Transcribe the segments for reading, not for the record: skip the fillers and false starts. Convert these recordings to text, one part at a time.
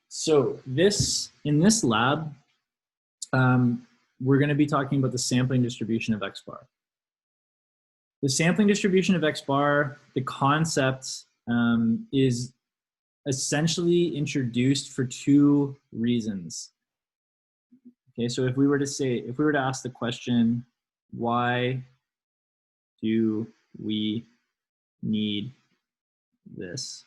So in this lab, we're going to be talking about the sampling distribution of X bar. The sampling distribution of X bar, the concept is essentially introduced for two reasons. Okay, so if we were to ask the question, why do we need this?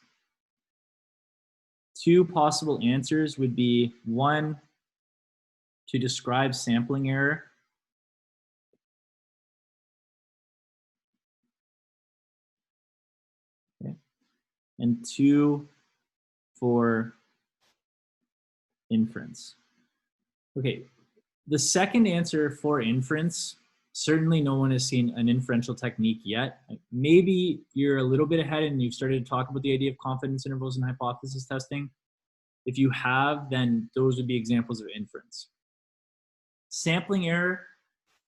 Two possible answers would be: one, to describe sampling error. Okay. And two, for inference. Okay, the second answer, for inference, certainly no one has seen an inferential technique yet. Maybe you're a little bit ahead and you've started to talk about the idea of confidence intervals and hypothesis testing. If you have, then those would be examples of inference. Sampling error,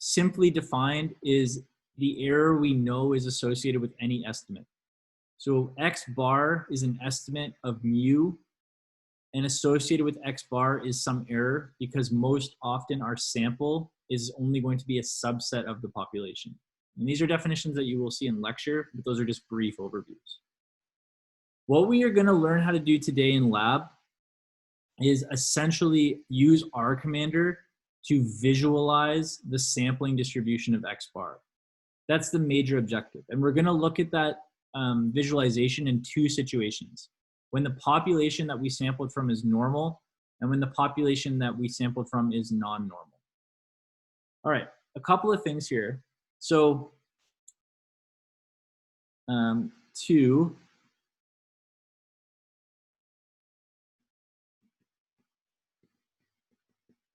simply defined, is the error we know is associated with any estimate. So X bar is an estimate of mu, and associated with X bar is some error, because most often our sample is only going to be a subset of the population. And these are definitions that you will see in lecture, but those are just brief overviews. What we are going to learn how to do today in lab is essentially use R Commander to visualize the sampling distribution of X bar. That's the major objective. And we're going to look at that visualization in two situations: when the population that we sampled from is normal, and when the population that we sampled from is non-normal. All right, a couple of things here. So,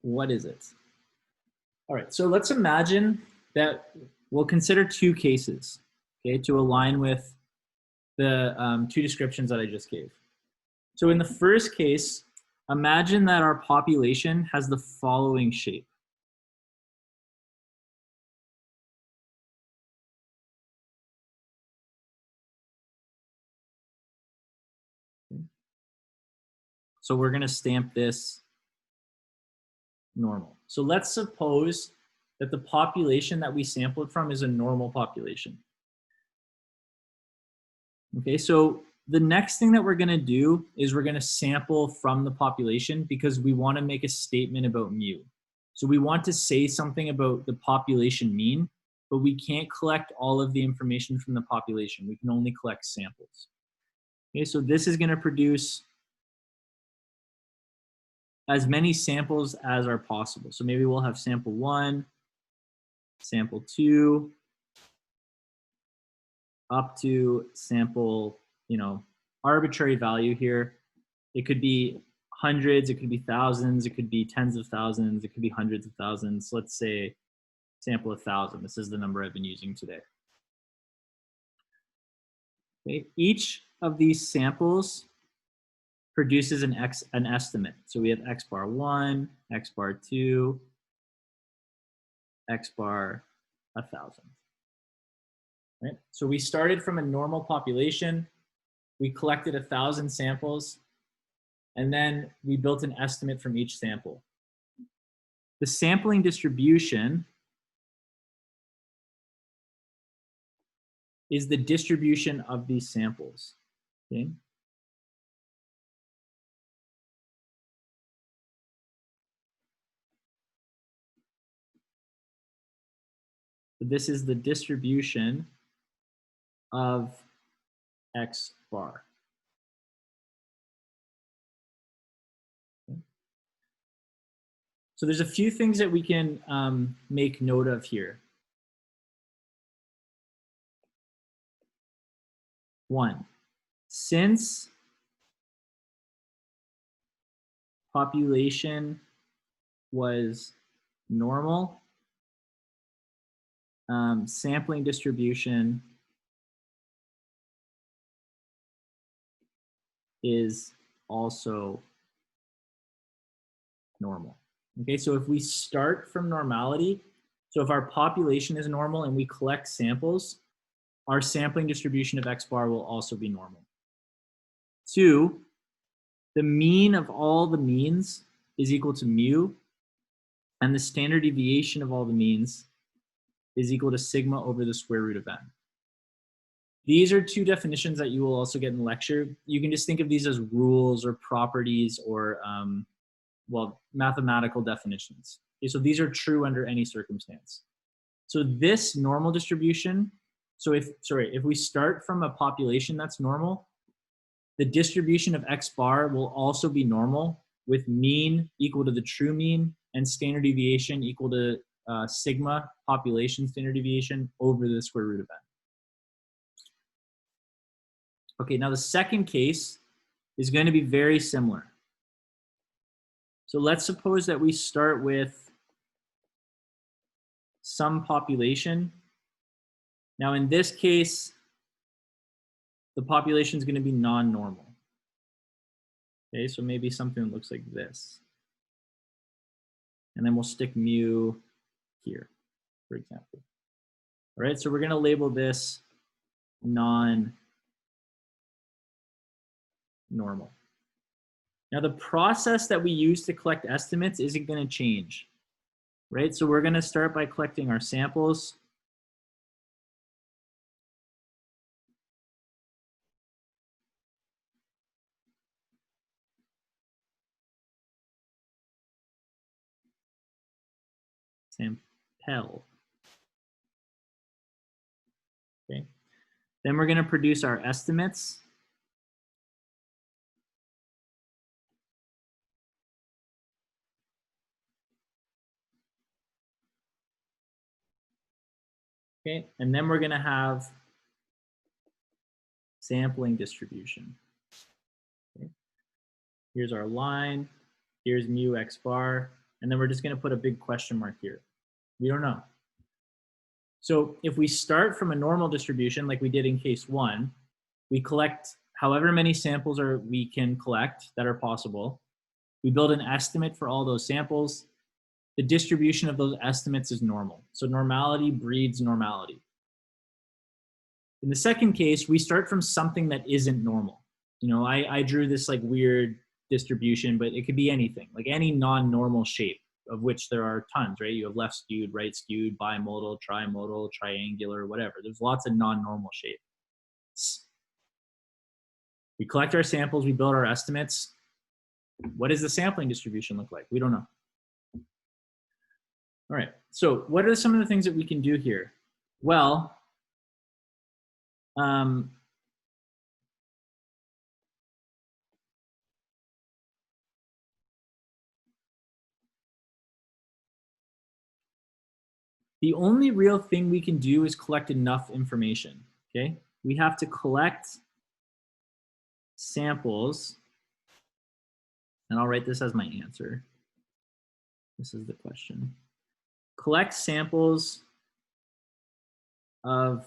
what is it? All right, so let's imagine that we'll consider two cases, okay, to align with the two descriptions that I just gave. So in the first case, imagine that our population has the following shape. Okay. So we're going to stamp this normal. So let's suppose that the population that we sampled from is a normal population. Okay, so the next thing that we're going to do is we're going to sample from the population, because we want to make a statement about mu. So we want to say something about the population mean, but we can't collect all of the information from the population. We can only collect samples. Okay, so this is going to produce as many samples as are possible. So maybe we'll have sample 1, sample 2, up to sample, arbitrary value here. It could be hundreds, it could be thousands, it could be tens of thousands, it could be hundreds of thousands. Let's say sample 1,000. This is the number I've been using today. Okay. Each of these samples produces an estimate. So we have X bar 1, X bar 2, X bar 1,000. Right? So we started from a normal population, we collected 1,000 samples, and then we built an estimate from each sample. The sampling distribution is the distribution of these samples. Okay? So this is the distribution of X bar. Okay. So there's a few things that we can make note of here. One, since population was normal, sampling distribution is also normal. Okay, so if we start from normality, so if our population is normal and we collect samples, our sampling distribution of X bar will also be normal. Two, the mean of all the means is equal to mu, and the standard deviation of all the means is equal to sigma over the square root of n. These are two definitions that you will also get in the lecture. You can just think of these as rules or properties or, well, mathematical definitions. Okay, so these are true under any circumstance. So this normal distribution, so if we start from a population that's normal, the distribution of x bar will also be normal with mean equal to the true mean and standard deviation equal to sigma population standard deviation over the square root of n. Okay, now the second case is going to be very similar. So let's suppose that we start with some population. Now in this case, the population is going to be non-normal. Okay, so maybe something that looks like this. And then we'll stick mu here, for example. All right, so we're going to label this non-normal. Now the process that we use to collect estimates isn't going to change, right? So we're going to start by collecting our samples. Sample. Okay. Then we're going to produce our estimates. Okay, and then we're going to have sampling distribution. Okay. Here's our line, here's mu x bar, and then we're just going to put a big question mark here. We don't know. So if we start from a normal distribution like we did in case 1, we collect however many samples we can collect that are possible. We build an estimate for all those samples. The distribution of those estimates is normal. So normality breeds normality. In the second case, we start from something that isn't normal. You know, I drew this like weird distribution, but it could be anything, like any non-normal shape, of which there are tons, right? You have left skewed, right skewed, bimodal, trimodal, triangular, whatever. There's lots of non-normal shapes. We collect our samples, we build our estimates. What does the sampling distribution look like? We don't know. All right, so what are some of the things that we can do here? Well, the only real thing we can do is collect enough information, okay? We have to collect samples, and I'll write this as my answer. This is the question. Collect samples of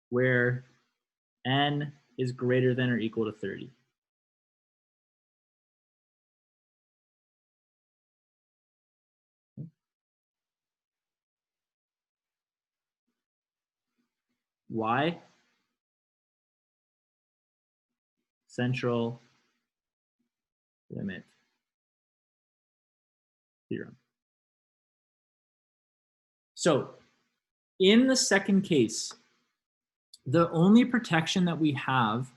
where n is greater than or equal to 30. Why? Central limit theorem. So in the second case, the only protection that we have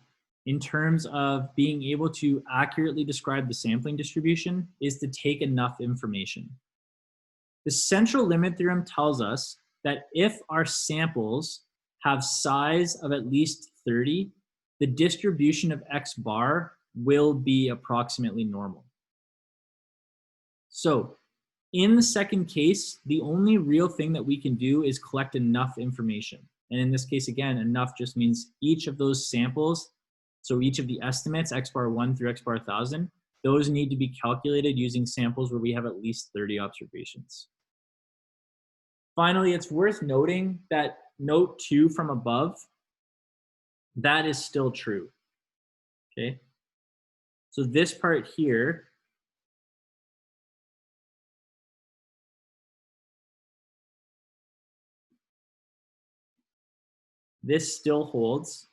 in terms of being able to accurately describe the sampling distribution is to take enough information. The central limit theorem tells us that if our samples have size of at least 30, the distribution of x bar will be approximately normal. So in the second case, the only real thing that we can do is collect enough information. And in this case, again, enough just means each of those samples, so each of the estimates, x bar 1 through x bar 1000, those need to be calculated using samples where we have at least 30 observations. Finally, it's worth noting that note 2 from above, that is still true, okay? So this part here, this still holds.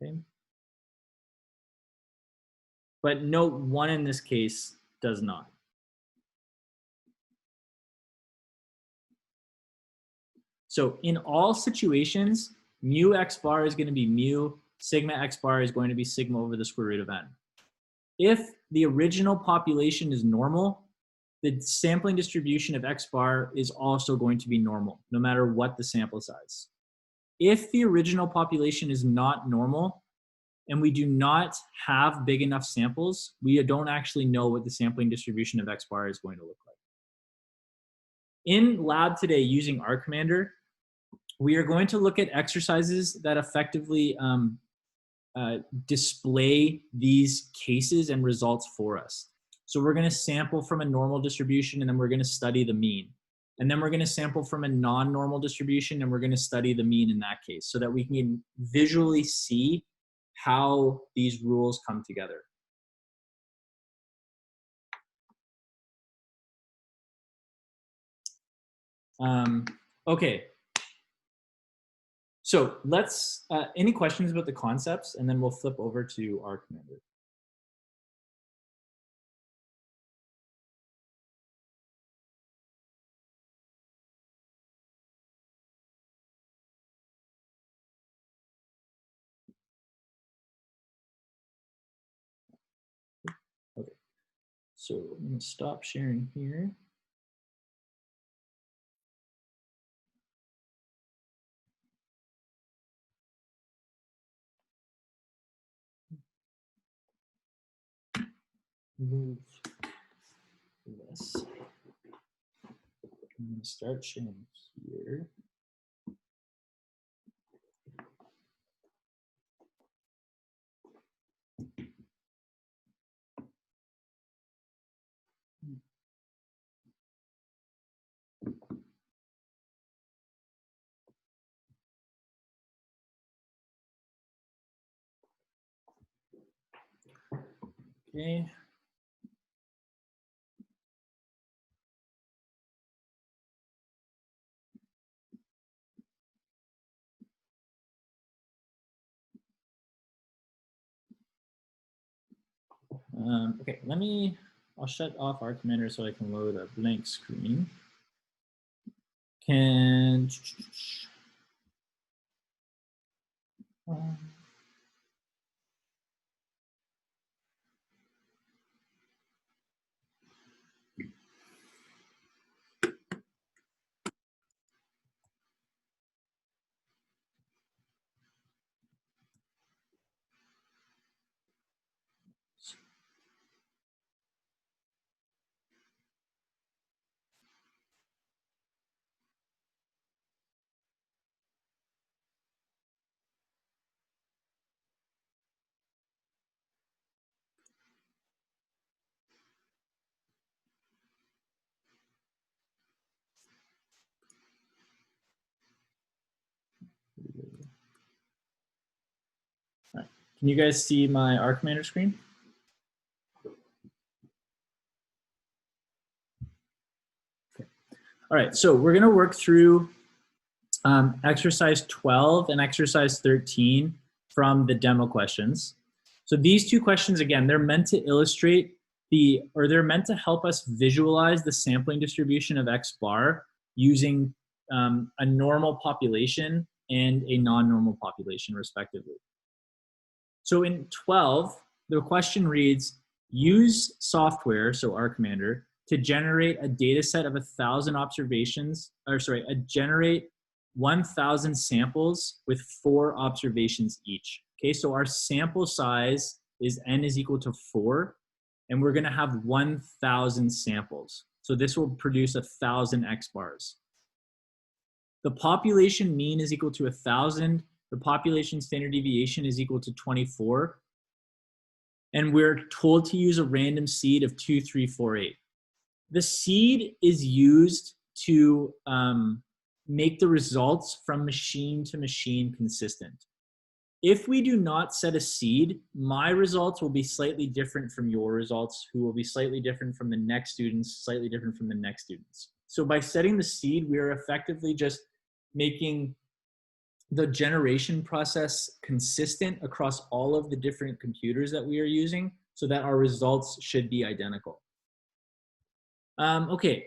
Okay. But note 1 in this case does not. So in all situations, mu x bar is going to be mu, sigma x bar is going to be sigma over the square root of n. If the original population is normal, the sampling distribution of x bar is also going to be normal, no matter what the sample size. If the original population is not normal, and we do not have big enough samples, we don't actually know what the sampling distribution of x bar is going to look like. In lab today, using R Commander, we are going to look at exercises that effectively display these cases and results for us. So we're going to sample from a normal distribution, and then we're going to study the mean. And then we're going to sample from a non-normal distribution, and we're going to study the mean in that case, so that we can visually see how these rules come together. Okay. So let's, any questions about the concepts, and then we'll flip over to R Commander. Okay, so I'm going to stop sharing here. Move this. I'm going to start sharing here. Okay. Okay, I'll shut off R Commander so I can load a blank screen. Right. Can you guys see my R Commander screen? Okay. All right, so we're going to work through exercise 12 and exercise 13 from the demo questions. So these two questions, again, they're meant to illustrate they're meant to help us visualize the sampling distribution of X bar using a normal population and a non-normal population, respectively. So in 12, the question reads, use software, so R Commander, to generate a data set of 1,000 observations, generate 1,000 samples with 4 observations each. Okay, so our sample size is n is equal to 4, and we're gonna have 1,000 samples. So this will produce 1,000 X bars. The population mean is equal to 1,000. The population standard deviation is equal to 24. And we're told to use a random seed of 2, 3, 4, 8. The seed is used to make the results from machine to machine consistent. If we do not set a seed, my results will be slightly different from your results, who will be slightly different from the next students, slightly different from the next students. So by setting the seed, we are effectively just making the generation process consistent across all of the different computers that we are using so that our results should be identical. Okay,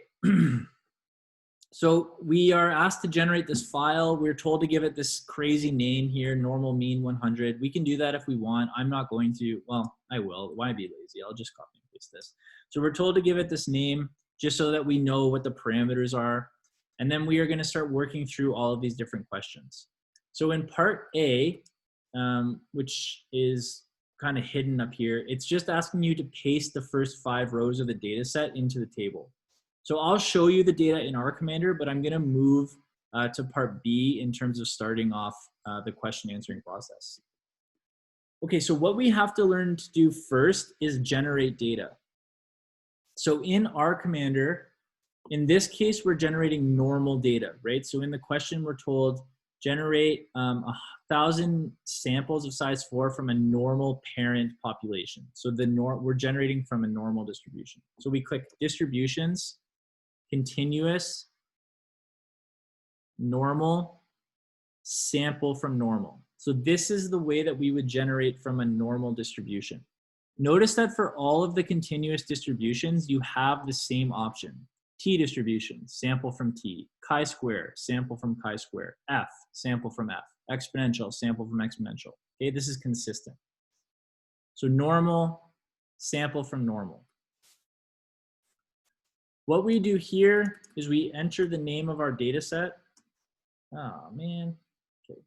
so we are asked to generate this file. We're told to give it this crazy name here, normal mean 100. We can do that if we want. I'm not going to, well, I will. Why be lazy? I'll just copy and paste this. So we're told to give it this name just so that we know what the parameters are. And then we are going to start working through all of these different questions. So in part A, which is kind of hidden up here, it's just asking you to paste the first 5 rows of the data set into the table. So I'll show you the data in R Commander, but I'm going to move to part B in terms of starting off the question answering process. Okay, so what we have to learn to do first is generate data. So in R Commander, in this case, we're generating normal data, right? So in the question, we're told generate 1,000 samples of size 4 from a normal parent population. So we're generating from a normal distribution. So we click distributions, continuous, normal, sample from normal. So this is the way that we would generate from a normal distribution. Notice that for all of the continuous distributions, you have the same option. T distribution, sample from T. Chi-square, sample from chi-square. F, sample from F. Exponential, sample from exponential. Okay, this is consistent. So normal, sample from normal. What we do here is we enter the name of our data set. Oh man, okay.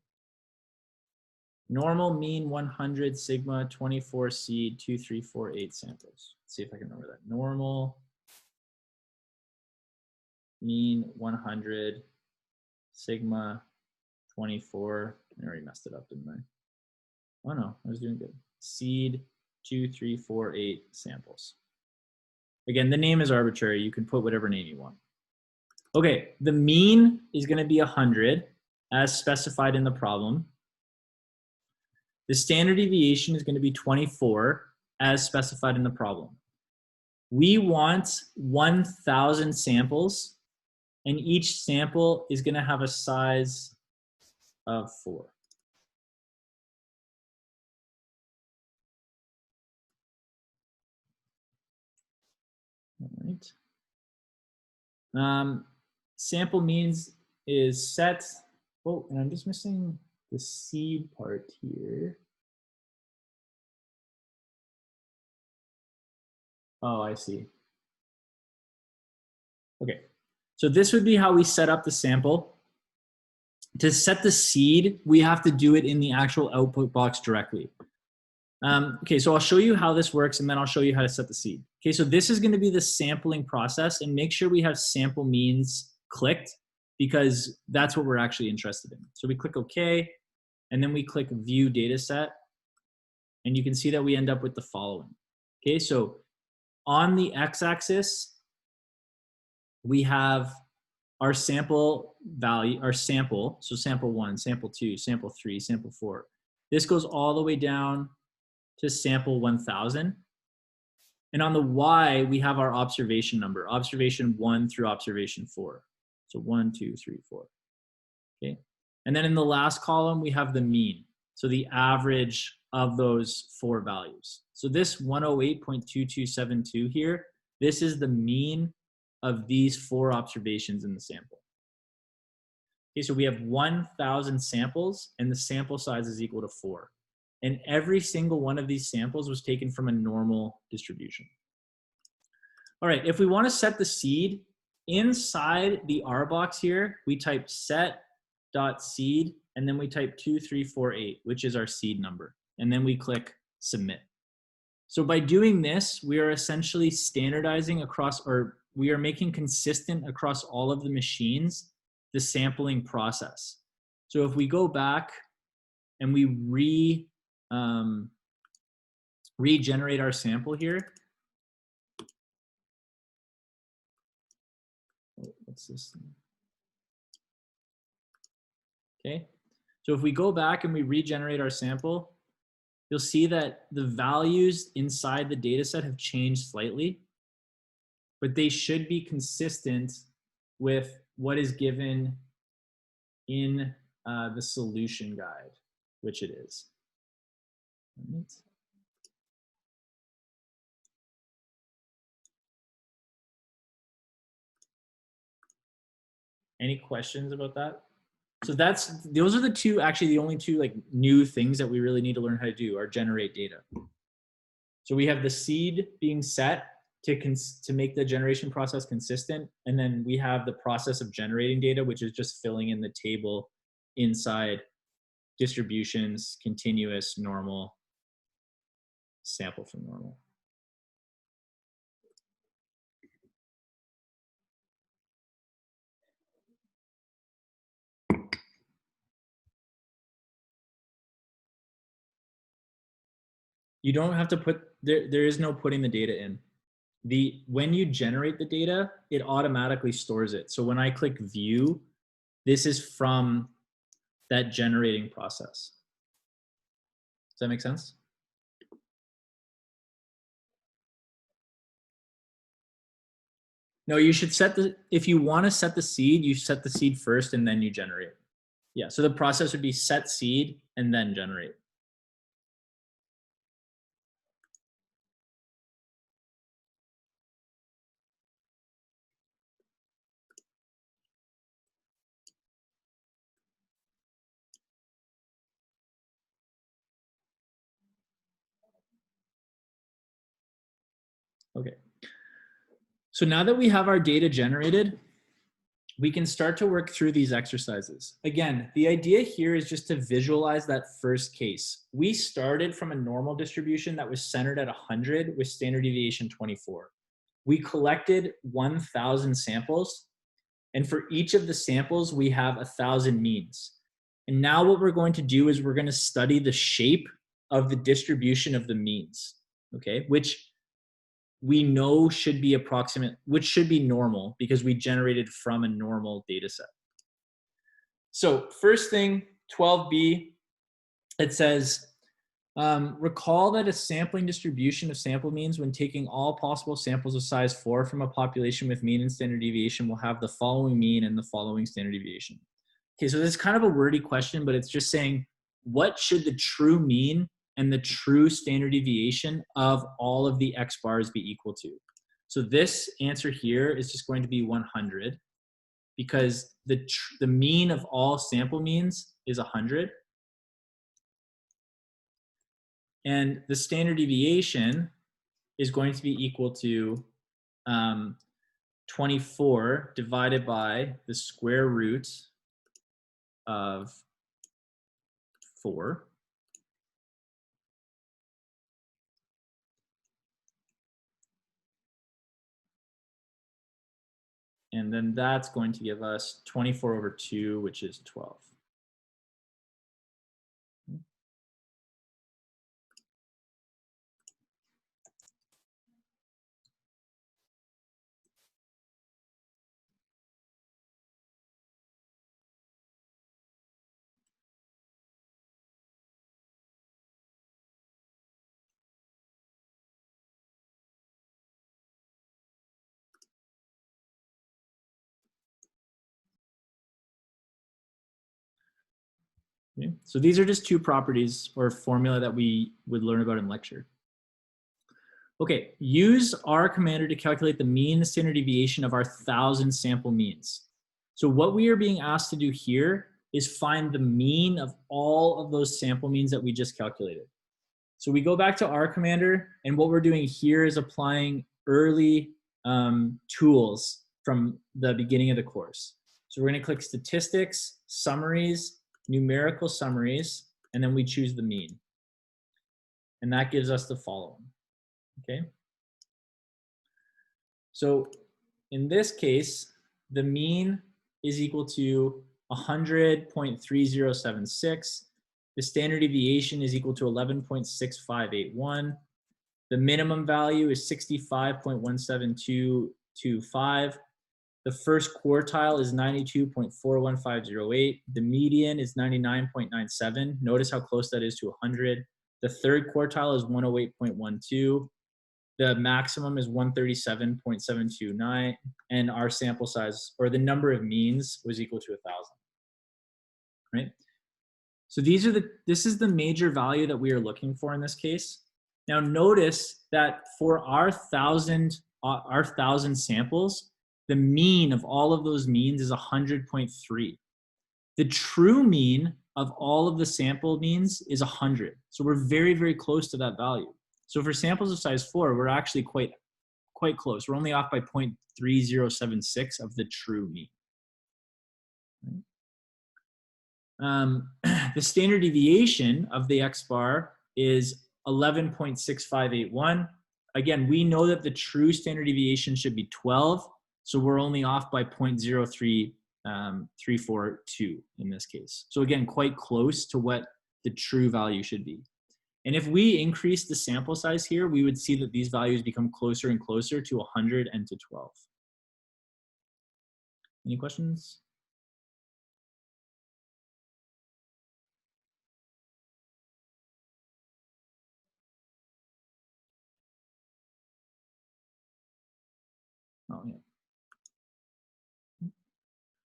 Normal, mean 100, sigma, 24 seed, 2, 3, 4, 8 samples. Let's see if I can remember that. Normal, mean 100, sigma 24. I already messed it up, didn't I? Oh no, I was doing good. Seed 2, 3, 4, 8 samples. Again, the name is arbitrary. You can put whatever name you want. Okay, the mean is going to be 100 as specified in the problem. The standard deviation is going to be 24 as specified in the problem. We want 1,000 samples, and each sample is going to have a size of 4. All right. Sample means is set. Oh, and I'm just missing the seed part here. Oh, I see. Okay, so this would be how we set up the sample. To set the seed, we have to do it in the actual output box directly. Okay, so I'll show you how this works, and then I'll show you how to set the seed. Okay, so this is going to be the sampling process, and make sure we have sample means clicked, because that's what we're actually interested in. So we click OK, and then we click View Dataset, and you can see that we end up with the following. Okay, so on the x-axis, we have our sample value, our sample, so sample 1, sample 2, sample 3, sample 4. This goes all the way down to sample 1,000. And on the Y, we have our observation number, observation 1 through observation 4. So 1, 2, 3, 4. Okay. And then in the last column, we have the mean. So the average of those 4 values. So this 108.2272 here, this is the mean of these 4 observations in the sample. Okay, so we have 1,000 samples, and the sample size is equal to 4. And every single one of these samples was taken from a normal distribution. All right, if we want to set the seed, inside the R box here, we type set.seed, and then we type 2348, which is our seed number. And then we click submit. So by doing this, we are essentially standardizing across, or we are making consistent across all of the machines, the sampling process. So if we go back and we regenerate our sample here. What's this thing? Okay, so if we go back and we regenerate our sample, you'll see that the values inside the data set have changed slightly, but they should be consistent with what is given in the solution guide, which it is. Right. Any questions about that? So those are the two, actually the only two like new things that we really need to learn how to do are generate data. So we have the seed being set to make the generation process consistent. And then we have the process of generating data, which is just filling in the table inside distributions, continuous, normal, sample from normal. You don't have to put, there is no putting the data in. When you generate the data, it automatically stores it. So when I click view, this is from that generating process. Does that make sense? No, you should if you want to set the seed, you set the seed first and then you generate. Yeah, so the process would be set seed and then generate. Okay. So now that we have our data generated, we can start to work through these exercises. Again, the idea here is just to visualize that first case. We started from a normal distribution that was centered at 100 with standard deviation 24. We collected 1,000 samples, and for each of the samples, we have 1,000 means. And now what we're going to do is we're going to study the shape of the distribution of the means, okay? Which we know should be approximate, which should be normal because we generated from a normal data set. So first thing, 12B, it says, recall that a sampling distribution of sample means when taking all possible samples of size 4 from a population with mean and standard deviation will have the following mean and the following standard deviation. Okay, so this is kind of a wordy question, but it's just saying, what should the true mean and the true standard deviation of all of the X bars be equal to? So this answer here is just going to be 100 because the mean of all sample means is 100. And the standard deviation is going to be equal to 24 divided by the square root of 4. And then that's going to give us 24 over 2, which is 12. Okay. So these are just two properties or formula that we would learn about in lecture. Okay, use R commander to calculate the mean standard deviation of our 1,000 sample means. So what we are being asked to do here is find the mean of all of those sample means that we just calculated. So we go back to R commander, and what we're doing here is applying early tools from the beginning of the course. So we're gonna click statistics, summaries, numerical summaries, and then we choose the mean. And that gives us the following, okay? So in this case, the mean is equal to 100.3076. The standard deviation is equal to 11.6581. The minimum value is 65.17225. The first quartile is 92.41508. The median is 99.97. Notice how close that is to 100. The third quartile is 108.12. The maximum is 137.729. And our sample size, or the number of means, was equal to 1,000. right? So this is the major value that we are looking for in this case. Now notice that for our thousand samples, the mean of all of those means is 100.3. The true mean of all of the sample means is 100. So we're very, very close to that value. So for samples of size 4, we're actually quite close. We're only off by 0.3076 of the true mean. The standard deviation of the X bar is 11.6581. Again, we know that the true standard deviation should be 12, so we're only off by 0.03342 in this case. So again, quite close to what the true value should be. And if we increase the sample size here, we would see that these values become closer and closer to 100 and to 12. Any questions? Oh, yeah.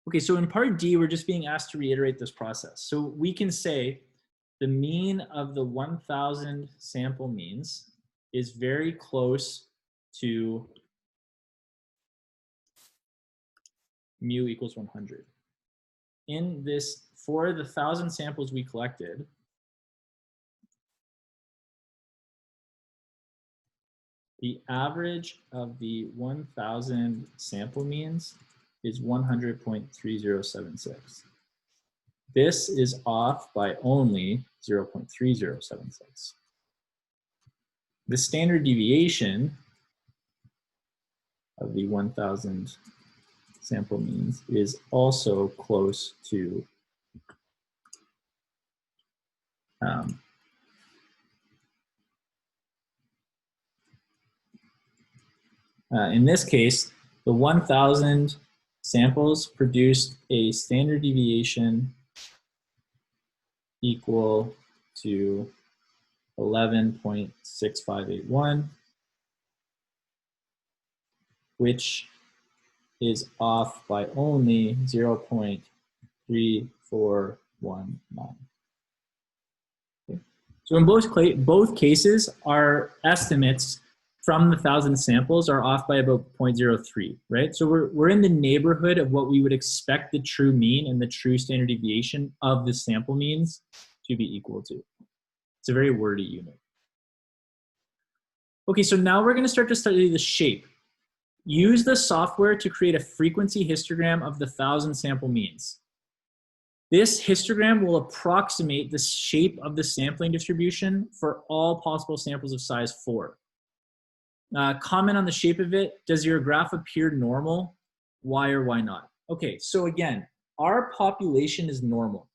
Okay, so in part D, we're just being asked to reiterate this process. So we can say the mean of the 1,000 sample means is very close to mu equals 100. In this, for the 1,000 samples we collected, the average of the 1,000 sample means is 100.3076. This is off by only 0.3076. The standard deviation of the 1,000 sample means is also close to in this case, the 1,000 samples produced a standard deviation equal to 11.6581, which is off by only 0.3419. Okay. So in both cases, our estimates from the 1,000 samples are off by about 0.03, right? So we're in the neighborhood of what we would expect the true mean and the true standard deviation of the sample means to be equal to. It's a very wordy unit. Okay, so now we're going to start to study the shape. Use the software to create a frequency histogram of the 1,000 sample means. This histogram will approximate the shape of the sampling distribution for all possible samples of size 4. Comment on the shape of it. Does your graph appear normal? Why or why not? Okay, so again, our population is normal.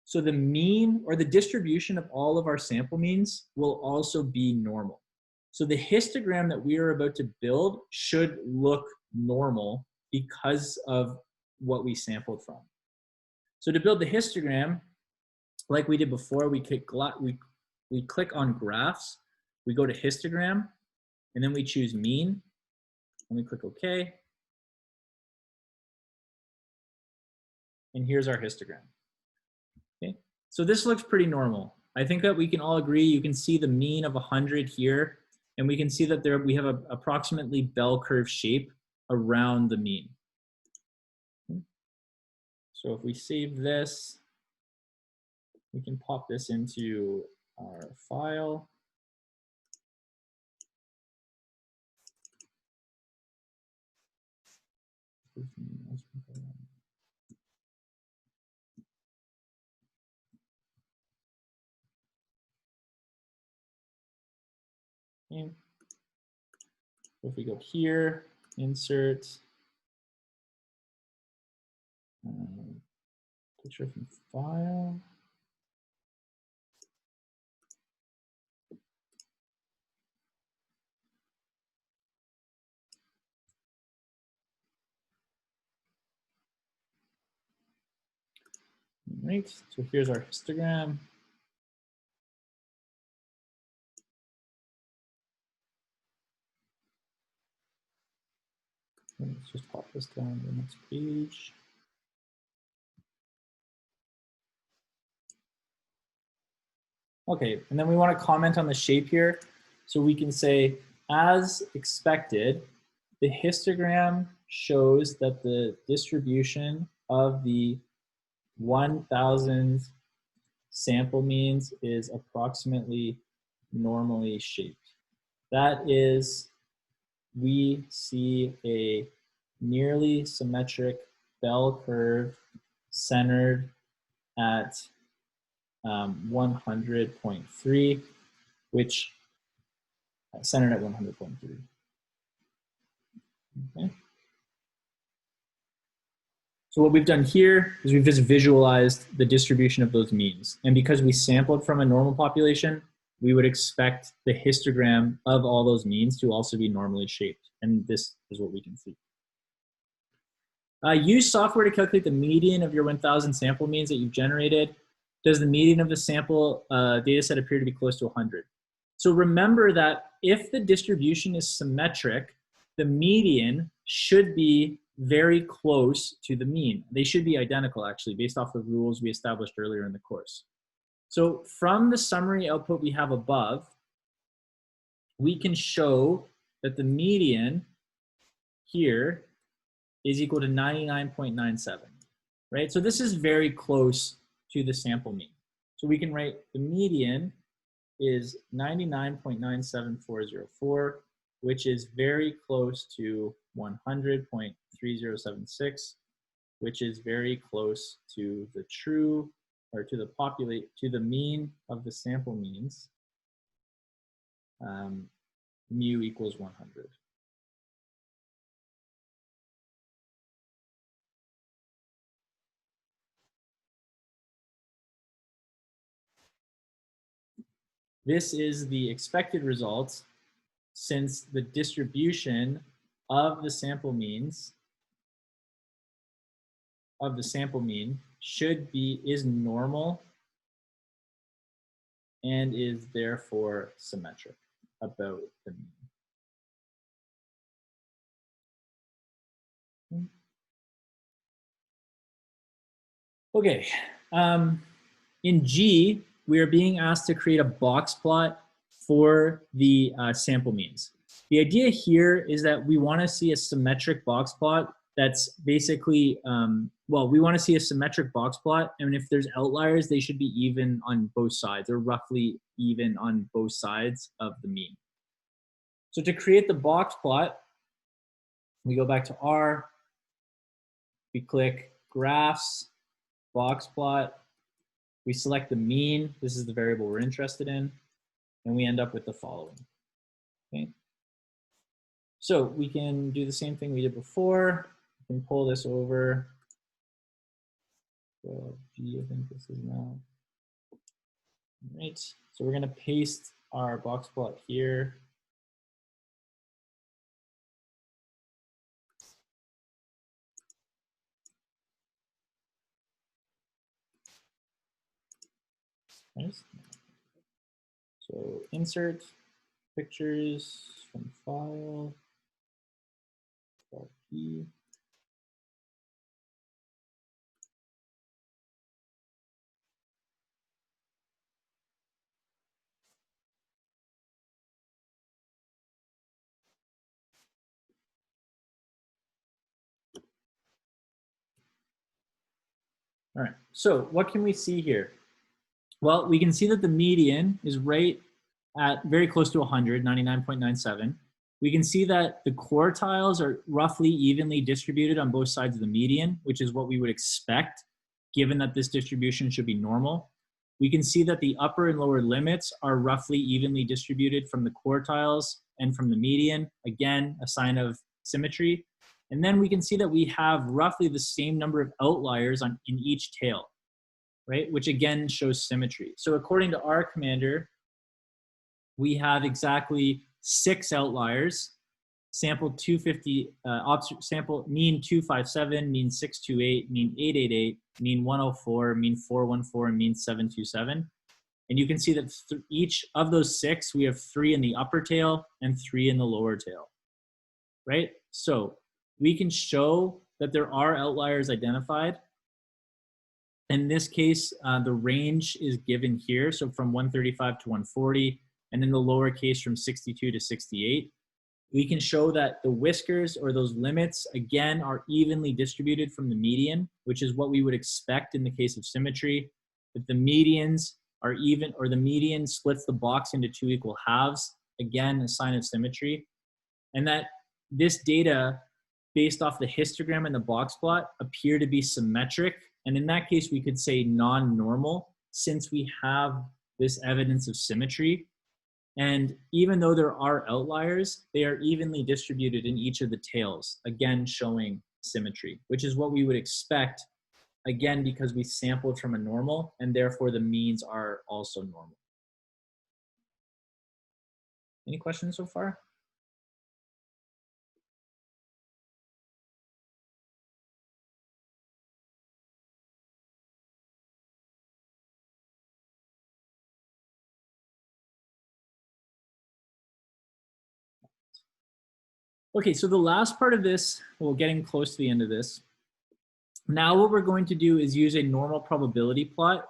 So the mean or the distribution of all of our sample means will also be normal. So the histogram that we are about to build should look normal because of what we sampled from. So to build the histogram, like we did before, we click on graphs, we go to histogram, and then we choose mean, and we click OK. And here's our histogram. Okay, so this looks pretty normal. I think that we can all agree. You can see the mean of 100 here, and we can see that we have an approximately bell curve shape around the mean. Okay. So if we save this, we can pop this into our file. Okay. So if we go here, insert, picture from file. All right, so here's our histogram. Let's just pop this down to the next page. Okay, and then we want to comment on the shape here. So we can say, as expected, the histogram shows that the distribution of the 1,000 sample means is approximately normally shaped. That is, we see a nearly symmetric bell curve centered at 100.3, which centered at 100.3. Okay. So what we've done here is we've just visualized the distribution of those means. And because we sampled from a normal population, we would expect the histogram of all those means to also be normally shaped. And this is what we can see. Use software to calculate the median of your 1,000 sample means that you've generated. Does the median of the sample data set appear to be close to 100? So remember that if the distribution is symmetric, the median should be very close to the mean. They should be identical, actually, based off the rules we established earlier in the course. So from the summary output we have above, we can show that the median here is equal to 99.97, right? So this is very close to the sample mean. So we can write the median is 99.97404, which is very close to 100.3076, which is very close to the true, or to the mean of the sample means, mu equals 100. This is the expected result since the distribution of the sample means is normal and is therefore symmetric about the mean. Okay, in G, we are being asked to create a box plot for the sample means. The idea here is that we want to see a symmetric box plot that's basically, we want to see a symmetric box plot, and if there's outliers, they should be even on both sides, or roughly even on both sides of the mean. So to create the box plot, we go back to R, we click Graphs, Box Plot, we select the mean, this is the variable we're interested in, and we end up with the following. Okay. So we can do the same thing we did before. We can pull this over. So G, I think this is now. All right, so we're gonna paste our box plot here. Nice. So insert pictures from file, P. All right, so what can we see here? Well, we can see that the median is right at very close to 100, 99.97. We can see that the quartiles are roughly evenly distributed on both sides of the median, which is what we would expect, given that this distribution should be normal. We can see that the upper and lower limits are roughly evenly distributed from the quartiles and from the median, again, a sign of symmetry. And then we can see that we have roughly the same number of outliers in each tail, right? Which again shows symmetry. So according to our commander, we have exactly 6 outliers: sample 250, sample mean 257, mean 628, mean 888, mean 104, mean 414, and mean 727. And you can see that each of those 6, we have 3 in the upper tail and 3 in the lower tail, right? So we can show that there are outliers identified. In this case, the range is given here. So from 135 to 140, and in the lower case from 62 to 68. We can show that the whiskers or those limits, again, are evenly distributed from the median, which is what we would expect in the case of symmetry. If the medians are even, or the median splits the box into two equal halves, again, a sign of symmetry. And that this data, based off the histogram and the box plot, appear to be symmetric. And in that case, we could say non-normal, since we have this evidence of symmetry. And even though there are outliers, they are evenly distributed in each of the tails, again, showing symmetry, which is what we would expect, again, because we sampled from a normal, and therefore the means are also normal. Any questions so far? Okay, so the last part of this, well, getting close to the end of this. Now what we're going to do is use a normal probability plot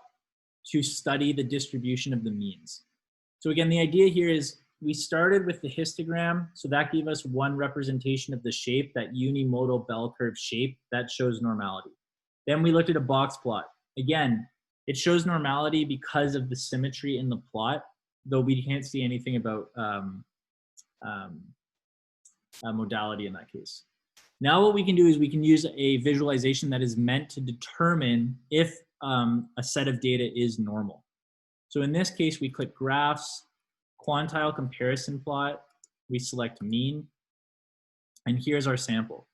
to study the distribution of the means. So again, the idea here is we started with the histogram, so that gave us one representation of the shape, that unimodal bell curve shape that shows normality. Then we looked at a box plot. Again, it shows normality because of the symmetry in the plot, though we can't see anything about modality in that case. Now what we can do is we can use a visualization that is meant to determine if a set of data is normal. So in this case, we click graphs, quantile comparison plot, we select mean, and here's our sample.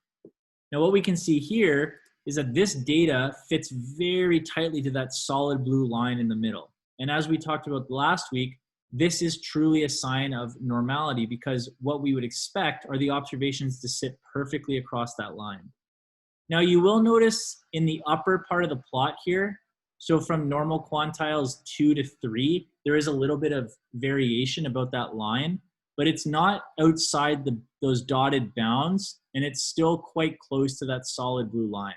Now what we can see here is that this data fits very tightly to that solid blue line in the middle. And as we talked about last week, this is truly a sign of normality, because what we would expect are the observations to sit perfectly across that line. Now you will notice in the upper part of the plot here, so from normal quantiles 2 to 3, there is a little bit of variation about that line, but it's not outside those dotted bounds, and it's still quite close to that solid blue line.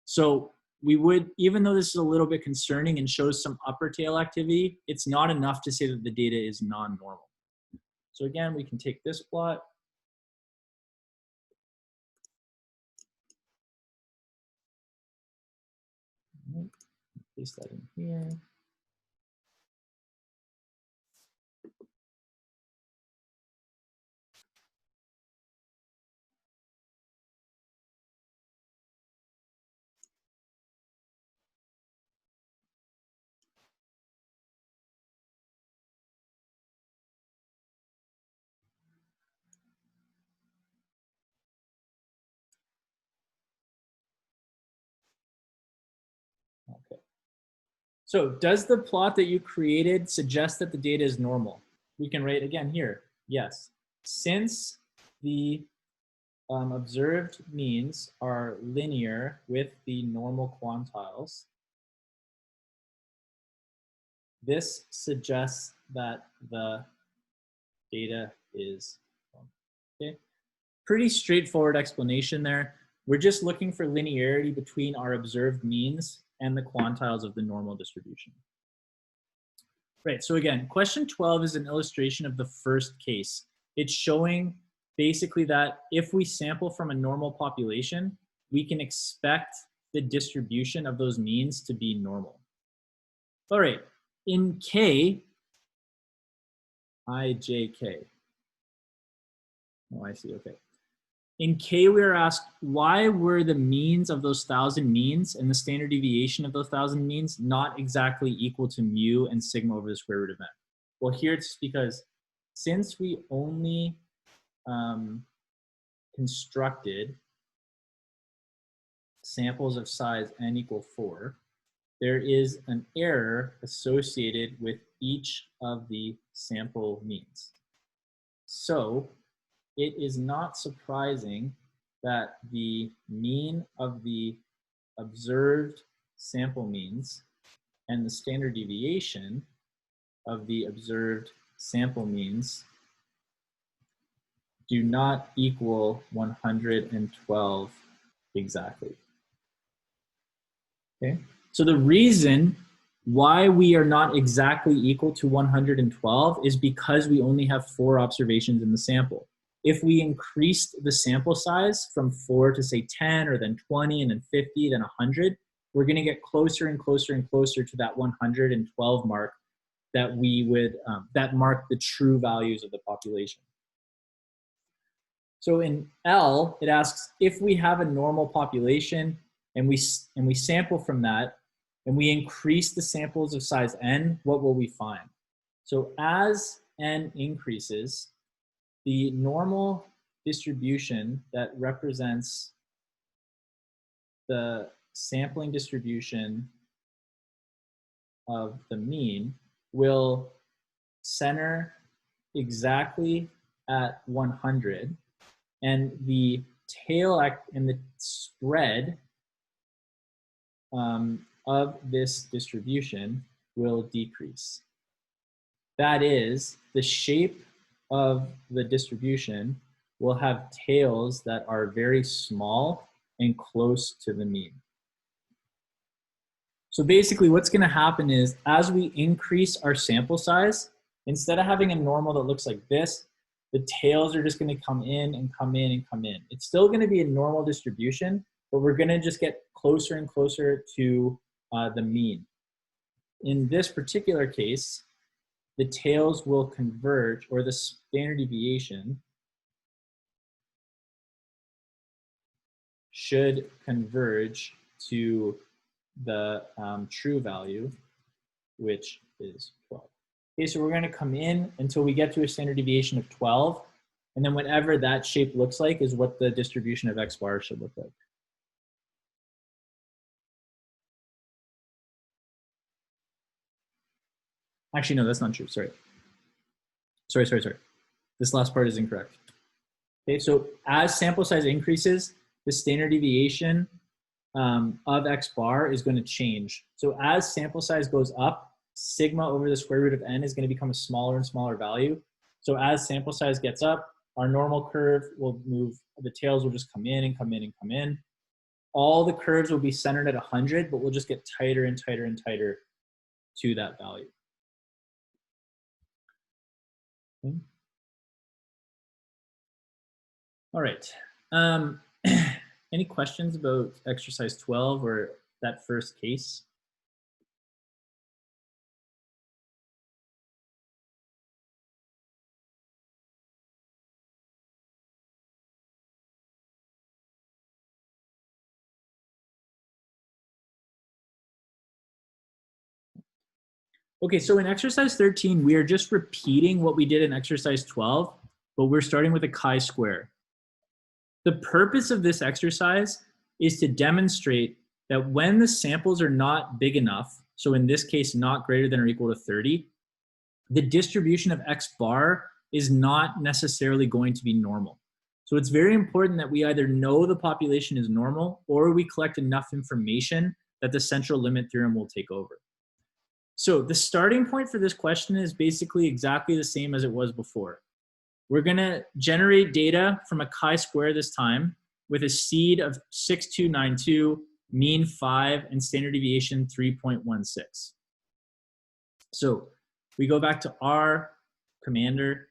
So we would, even though this is a little bit concerning and shows some upper tail activity, it's not enough to say that the data is non-normal. So again, we can take this plot. Paste that in here. Okay. So does the plot that you created suggest that the data is normal? We can write again here, yes. Since the observed means are linear with the normal quantiles, this suggests that the data is normal. Okay. Pretty straightforward explanation there. We're just looking for linearity between our observed means and the quantiles of the normal distribution. Right, so again, question 12 is an illustration of the first case. It's showing basically that if we sample from a normal population, we can expect the distribution of those means to be normal. All right, in K, IJK. Oh, I see, okay. In K, we are asked, why were the means of those 1,000 means and the standard deviation of those 1,000 means not exactly equal to mu and sigma over the square root of n? Well, here it's because since we only constructed samples of size n equal 4, there is an error associated with each of the sample means. So it is not surprising that the mean of the observed sample means and the standard deviation of the observed sample means do not equal 112 exactly. Okay, So the reason why we are not exactly equal to 112 is because we only have 4 observations in the sample. If we increased the sample size from 4 to say 10 or then 20 and then 50, then 100, we're gonna get closer and closer and closer to that 112 mark that we would, that mark the true values of the population. So in L, it asks if we have a normal population and we sample from that and we increase the samples of size n, what will we find? So as n increases, the normal distribution that represents the sampling distribution of the mean will center exactly at 100, and the tail and the spread of this distribution will decrease. That is, the shape of the distribution will have tails that are very small and close to the mean. So basically what's gonna happen is as we increase our sample size, instead of having a normal that looks like this, the tails are just gonna come in and come in and come in. It's still gonna be a normal distribution, but we're gonna just get closer and closer to the mean. In this particular case, the tails will converge, or the standard deviation should converge to the true value, which is 12. Okay, so we're gonna come in until we get to a standard deviation of 12, and then whatever that shape looks like is what the distribution of X bar should look like. Actually, no, that's not true, sorry. Sorry. This last part is incorrect. Okay, so as sample size increases, the standard deviation of X bar is going to change. So as sample size goes up, sigma over the square root of n is going to become a smaller and smaller value. So as sample size gets up, our normal curve will move, the tails will just come in and come in and come in. All the curves will be centered at 100, but we'll just get tighter and tighter and tighter to that value. Okay. All right. Any questions about exercise 12 or that first case? Okay, so in exercise 13, we are just repeating what we did in exercise 12, but we're starting with a chi-square. The purpose of this exercise is to demonstrate that when the samples are not big enough, so in this case, not greater than or equal to 30, the distribution of X bar is not necessarily going to be normal. So it's very important that we either know the population is normal or we collect enough information that the central limit theorem will take over. So the starting point for this question is basically exactly the same as it was before. We're gonna generate data from a chi-square this time with a seed of 6292, mean 5, and standard deviation 3.16. So we go back to our commander,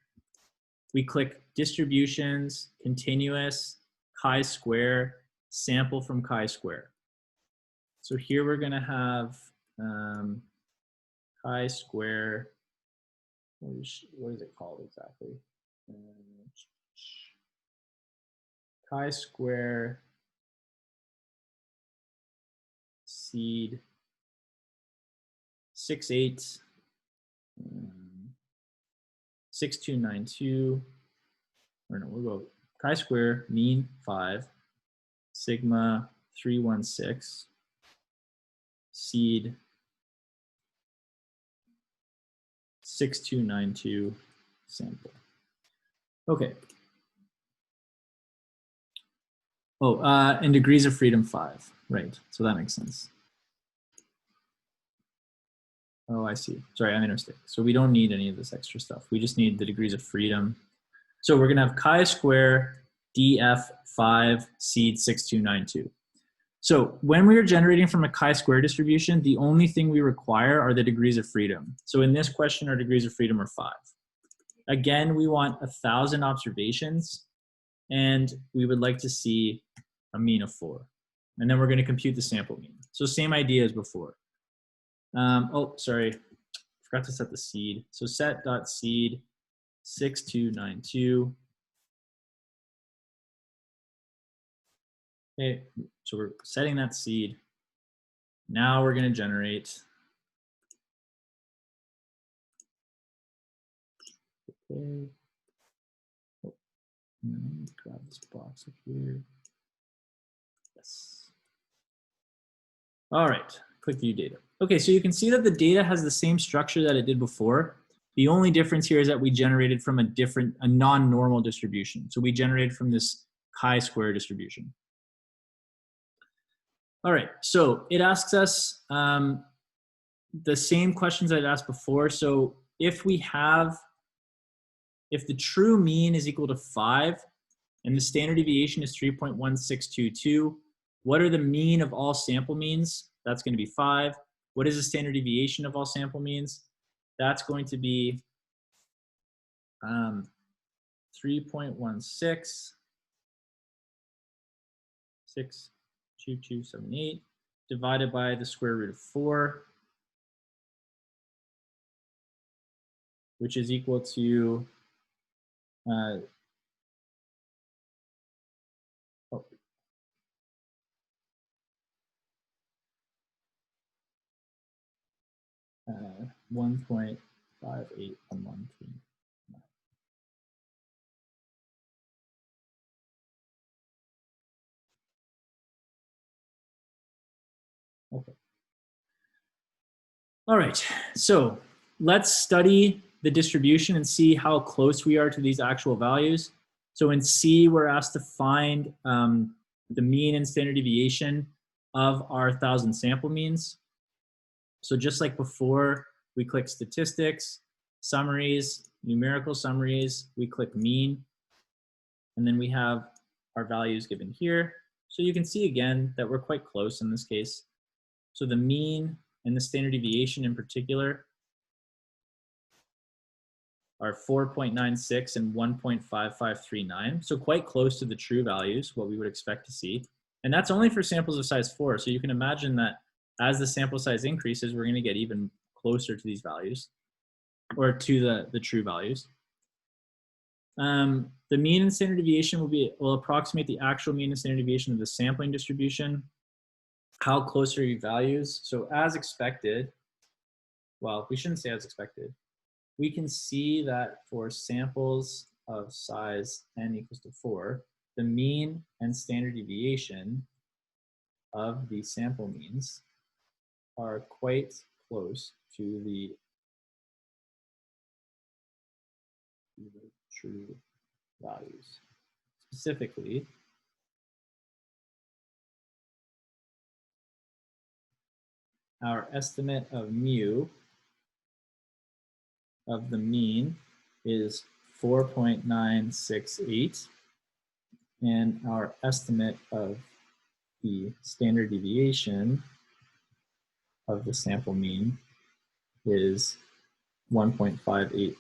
we click distributions, continuous, chi-square, sample from chi-square. So here we're gonna have chi-square, what is it called exactly? Chi-square seed 68 6292, or no, we'll go chi-square mean 5 sigma 316 seed 6292 sample. Okay. Oh, and degrees of freedom 5, right? So that makes sense. Oh, I see. Sorry, I made a mistake. So we don't need any of this extra stuff. We just need the degrees of freedom. So we're gonna have chi-square df 5 seed 6292. So when we are generating from a chi-square distribution, the only thing we require are the degrees of freedom. So in this question, our degrees of freedom are 5. Again, we want 1,000 observations, and we would like to see a mean of 4. And then we're going to compute the sample mean. So same idea as before. Oh, sorry, forgot to set the seed. So set.seed 6292. Okay, so we're setting that seed. Now we're going to generate. Okay. Oh, let me grab this box up here. Yes. All right, click view data. Okay, so you can see that the data has the same structure that it did before. The only difference here is that we generated from a non-normal distribution. So we generated from this chi-square distribution. All right, so it asks us the same questions that it asked before. So if the true mean is equal to 5 and the standard deviation is 3.1622, what are the mean of all sample means? That's going to be 5. What is the standard deviation of all sample means? That's going to be 3.1662278 divided by the square root of 4, which is equal to 1.581139. Okay. All right, so let's study the distribution and see how close we are to these actual values. So in C, we're asked to find the mean and standard deviation of our 1,000 sample means. So just like before, we click statistics, summaries, numerical summaries, we click mean, and then we have our values given here. So you can see again that we're quite close in this case. So the mean and the standard deviation in particular are 4.96 and 1.5539. So quite close to the true values, what we would expect to see. And that's only for samples of size 4. So you can imagine that as the sample size increases, we're going to get even closer to these values, or to the true values. The mean and standard deviation will approximate the actual mean and standard deviation of the sampling distribution. How close are your values? So as expected, well, we shouldn't say as expected. We can see that for samples of size n equals to 4, the mean and standard deviation of the sample means are quite close to the true values. Specifically, our estimate of mu of the mean is 4.968, and our estimate of the standard deviation of the sample mean is 1.581129.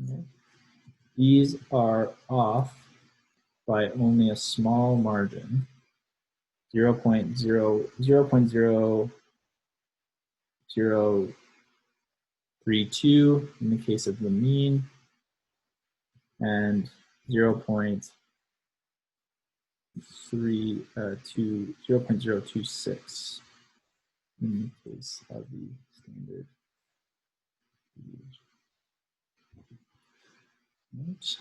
Okay. These are off by only a small margin, 0.0032 in the case of the mean, and 0.026 in the case of the standard deviation. Right.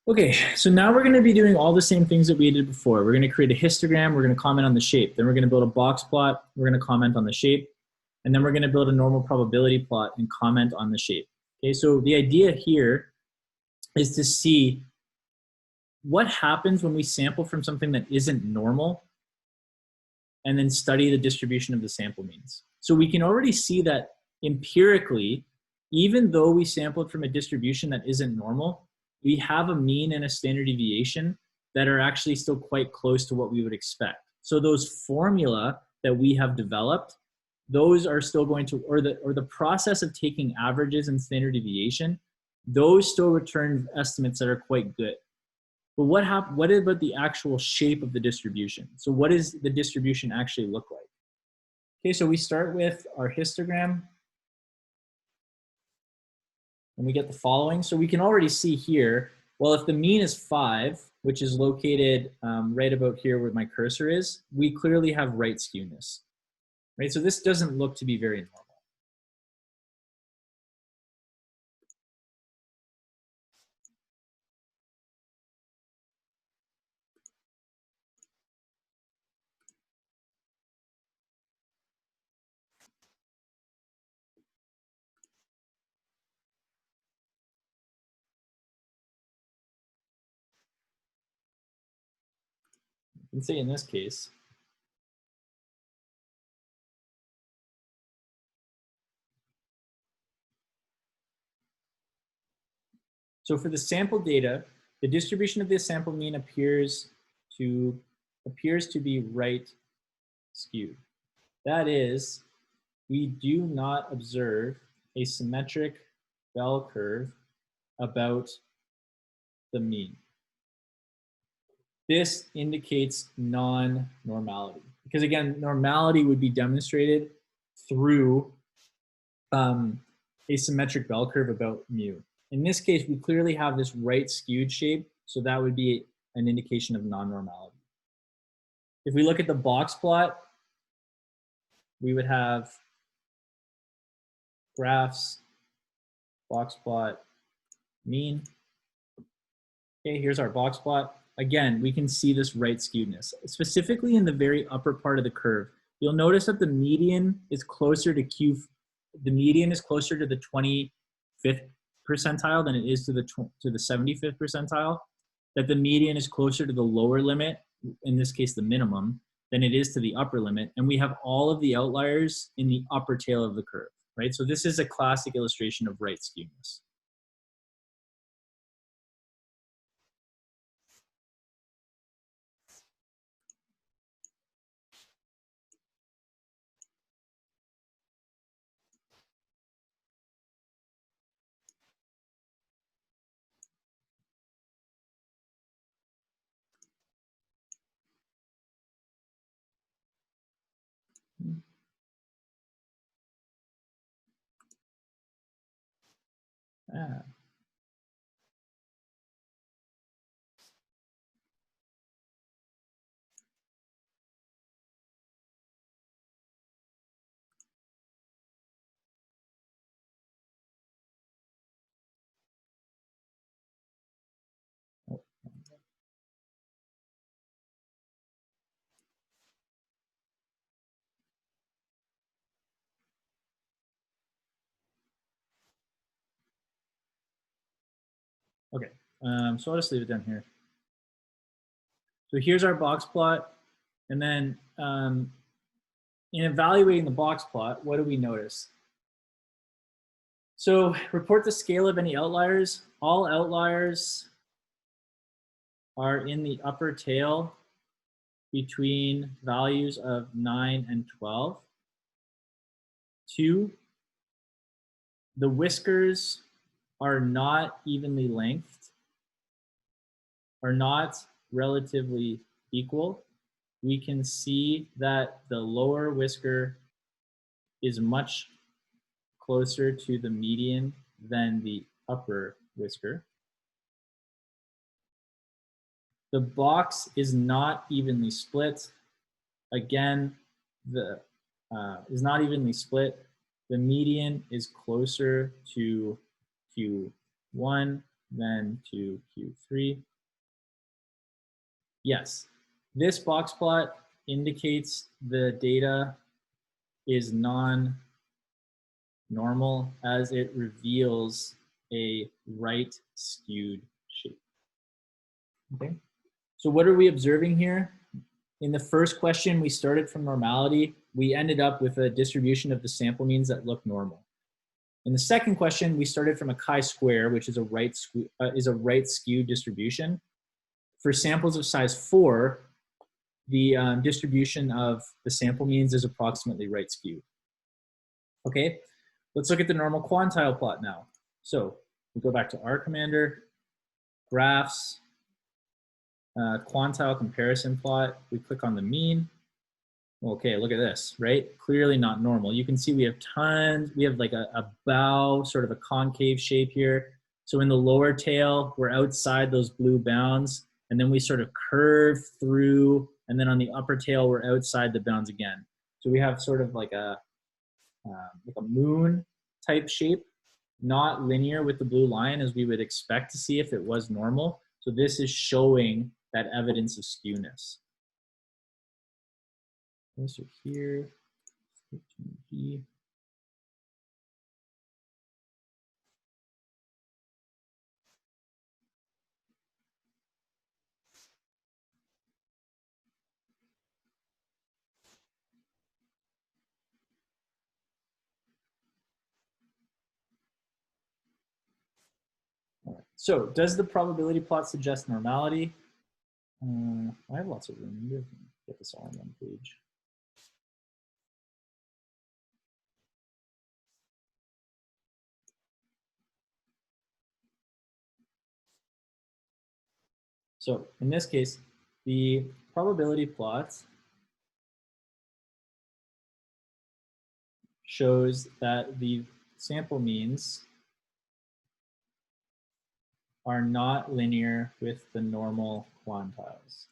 Okay, so now we're going to be doing all the same things that we did before. We're going to create a histogram, we're going to comment on the shape, then we're going to build a box plot, we're going to comment on the shape, and then we're going to build a normal probability plot and comment on the shape. Okay, so the idea here is to see what happens when we sample from something that isn't normal and then study the distribution of the sample means. So we can already see that empirically, even though we sampled from a distribution that isn't normal, we have a mean and a standard deviation that are actually still quite close to what we would expect. So those formula that we have developed, those are still going to, or the process of taking averages and standard deviation, those still return estimates that are quite good. But what about the actual shape of the distribution? So what does the distribution actually look like? Okay, so we start with our histogram, and we get the following. So we can already see here, well, if the mean is 5, which is located right about here where my cursor is, we clearly have right skewness, right? So this doesn't look to be very normal. You can say in this case, so for the sample data, the distribution of the sample mean appears to be right skewed. That is, we do not observe a symmetric bell curve about the mean. This indicates non-normality, because again, normality would be demonstrated through a symmetric bell curve about mu. In this case, we clearly have this right skewed shape, so that would be an indication of non-normality. If we look at the box plot, we would have graphs, box plot, mean. Okay, here's our box plot. Again, we can see this right skewedness, specifically in the very upper part of the curve. You'll notice that the median is closer to the median is closer to the 25th percentile than it is to the 75th percentile, that the median is closer to the lower limit, in this case the minimum, than it is to the upper limit, and we have all of the outliers in the upper tail of the curve, right? So this is a classic illustration of right skewness. Ah. Okay, so I'll just leave it down here. So here's our box plot, and then in evaluating the box plot, what do we notice? So report the scale of any outliers. All outliers are in the upper tail between values of 9 and 12. 2, the whiskers are not evenly lengthed, are not relatively equal. We can see that the lower whisker is much closer to the median than the upper whisker. The box is not evenly split. Again, is not evenly split. The median is closer to Q1 than to Q3. Yes, this box plot indicates the data is non-normal as it reveals a right skewed shape. Okay, so what are we observing here? in the first question, we started from normality. We ended up with a distribution of the sample means that look normal. In the second question, we started from a chi-square, which is a right skewed distribution. For samples of size 4, the distribution of the sample means is approximately right skewed. Okay, let's look at the normal quantile plot now. So we go back to R Commander, graphs, quantile comparison plot. We click on the mean. Okay, look at this, right? Clearly not normal. You can see we have tons, we have like a bow, sort of a concave shape here. So in the lower tail, we're outside those blue bounds, and then we sort of curve through, and then on the upper tail, we're outside the bounds again. So we have sort of like a moon type shape, not linear with the blue line as we would expect to see if it was normal. So this is showing that evidence of skewness. So here, G. All right. So does the probability plot suggest normality? I have lots of room. Maybe I can get this all on one page. So in this case, the probability plot shows that the sample means are not linear with the normal quantiles.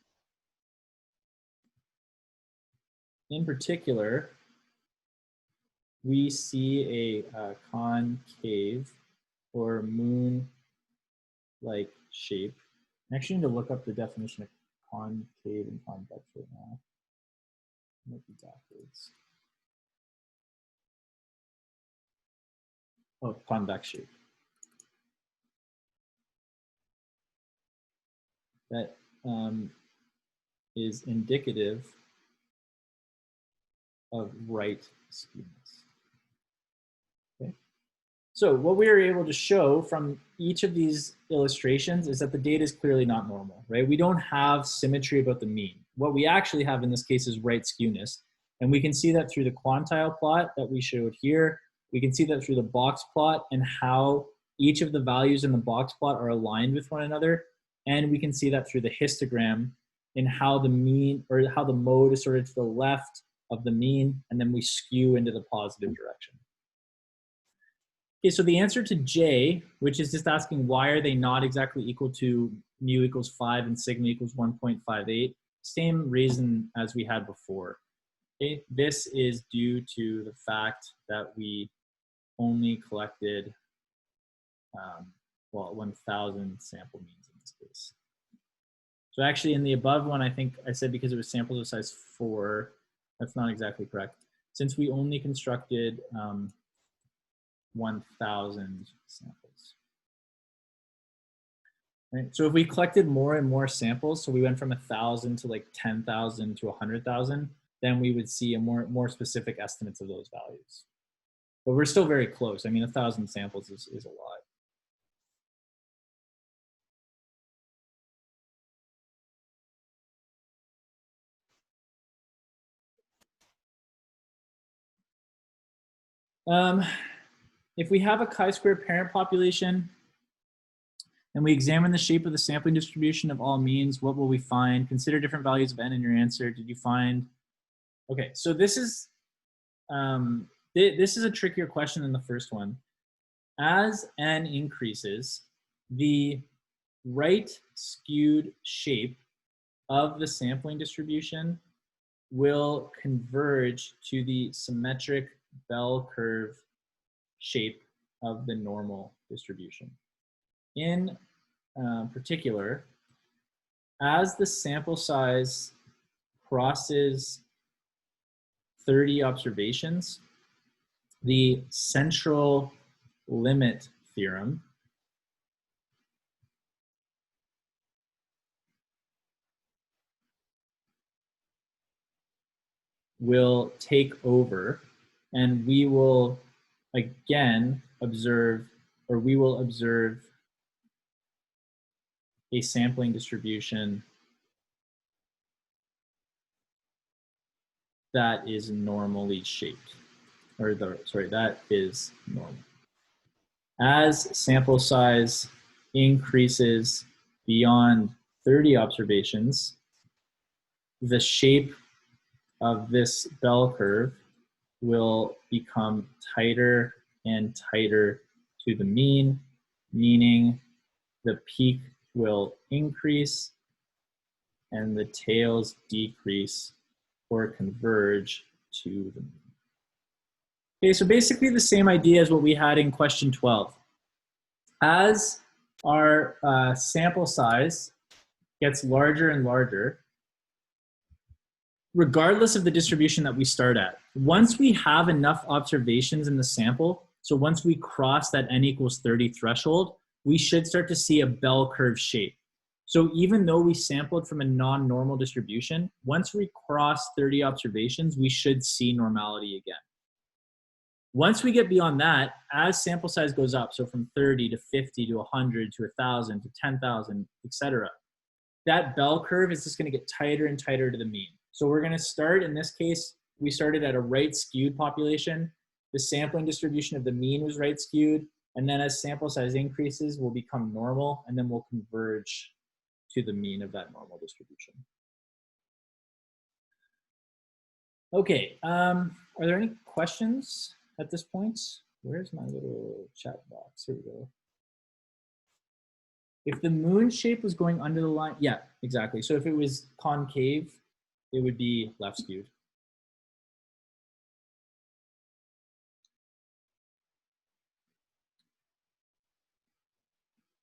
In particular, we see a concave or moon-like shape. I actually need to look up the definition of concave and convex right now. It might be backwards. Oh, convex shape. That is indicative of right skewness. Okay. So what we were able to show from each of these illustrations is that the data is clearly not normal, right? We don't have symmetry about the mean. What we actually have in this case is right skewness. And we can see that through the quantile plot that we showed here. We can see that through the box plot and how each of the values in the box plot are aligned with one another. And we can see that through the histogram in how the mean or how the mode is sort of to the left of the mean, and then we skew into the positive direction. Okay, so the answer to J, which is just asking why are they not exactly equal to mu equals 5 and sigma equals 1.58, same reason as we had before. Okay, this is due to the fact that we only collected, 1,000 sample means in this case. So actually in the above one, I think I said because it was samples of size 4, that's not exactly correct. Since we only constructed 1,000 samples. Right? So if we collected more and more samples, so we went from 1,000 to like 10,000 to 100,000, then we would see a more specific estimates of those values. But we're still very close. I mean, 1,000 samples is a lot. If we have a chi-square parent population and we examine the shape of the sampling distribution of all means, what will we find? Consider different values of n in your answer. Did you find? Okay, so this is a trickier question than the first one. As n increases, the right skewed shape of the sampling distribution will converge to the symmetric bell curve shape of the normal distribution. In particular, as the sample size crosses 30 observations, the central limit theorem will take over, and we will again observe, or we will observe a sampling distribution that is normally shaped, or that is normal. As sample size increases beyond 30 observations, the shape of this bell curve will become tighter and tighter to the mean, meaning the peak will increase and the tails decrease or converge to the mean. Okay, so basically the same idea as what we had in question 12. As our sample size gets larger and larger, regardless of the distribution that we start at, once we have enough observations in the sample, so once we cross that n equals 30 threshold, we should start to see a bell curve shape. So even though we sampled from a non-normal distribution, once we cross 30 observations, we should see normality again. Once we get beyond that, as sample size goes up, so from 30 to 50 to 100 to 1,000 to 10,000, etc., that bell curve is just going to get tighter and tighter to the mean. So we're going to start, in this case, we started at a right skewed population. The sampling distribution of the mean was right skewed. And then as sample size increases, we'll become normal, and then we'll converge to the mean of that normal distribution. Okay, are there any questions at this point? Where's my little chat box? Here we go. If the moon shape was going under the line, yeah, exactly. So if it was concave, it would be left skewed.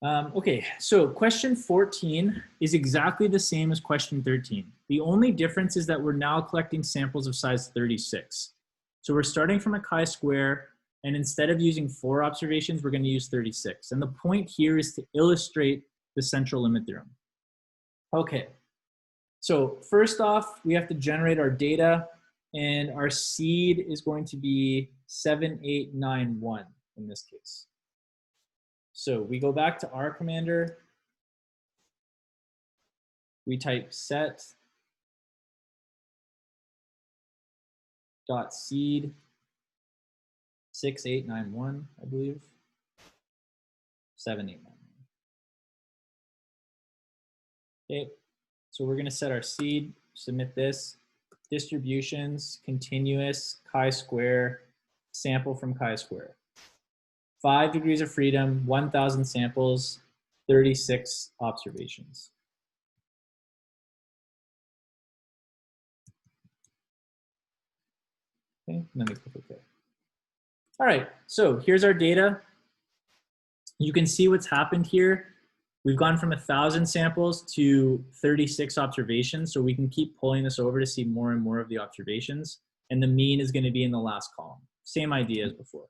Okay, so question 14 is exactly the same as question 13. The only difference is that we're now collecting samples of size 36. So we're starting from a chi-square, and instead of using 4 observations, we're going to use 36. And the point here is to illustrate the central limit theorem. Okay, so first off, we have to generate our data, and our seed is going to be 7891 in this case. So we go back to R Commander, we type set dot seed 6891, I believe, 7891. Okay, so we're gonna set our seed, submit this, distributions, continuous, chi-square, sample from chi-square. 5 degrees of freedom, 1,000 samples, 36 observations. Okay, let me click OK. All right, so here's our data. You can see what's happened here. We've gone from 1,000 samples to 36 observations, so we can keep pulling this over to see more and more of the observations, and the mean is going to be in the last column. Same idea as before.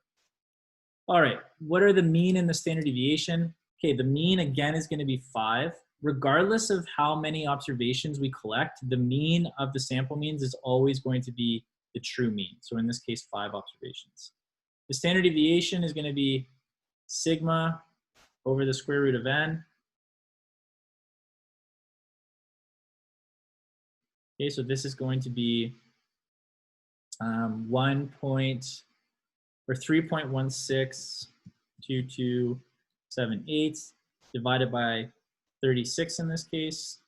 All right, what are the mean and the standard deviation? Okay, the mean again is going to be 5. Regardless of how many observations we collect, the mean of the sample means is always going to be the true mean. So in this case, 5 observations. The standard deviation is going to be sigma over the square root of n. Okay, so this is going to be 3.162278 divided by 36 in this case,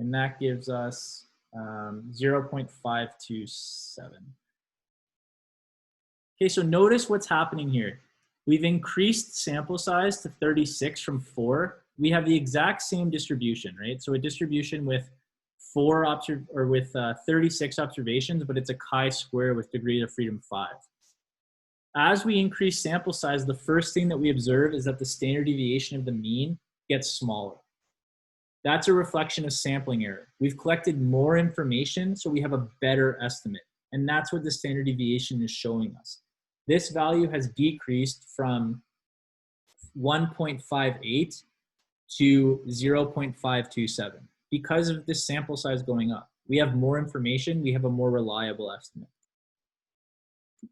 and that gives us 0.527. Okay, so notice what's happening here. We've increased sample size to 36 from 4. We have the exact same distribution, right? So a distribution with 36 observations, but it's a chi-square with degree of freedom 5. As we increase sample size, the first thing that we observe is that the standard deviation of the mean gets smaller. That's a reflection of sampling error. We've collected more information, so we have a better estimate. And that's what the standard deviation is showing us. This value has decreased from 1.58 to 0.527 because of this sample size going up. We have more information, we have a more reliable estimate.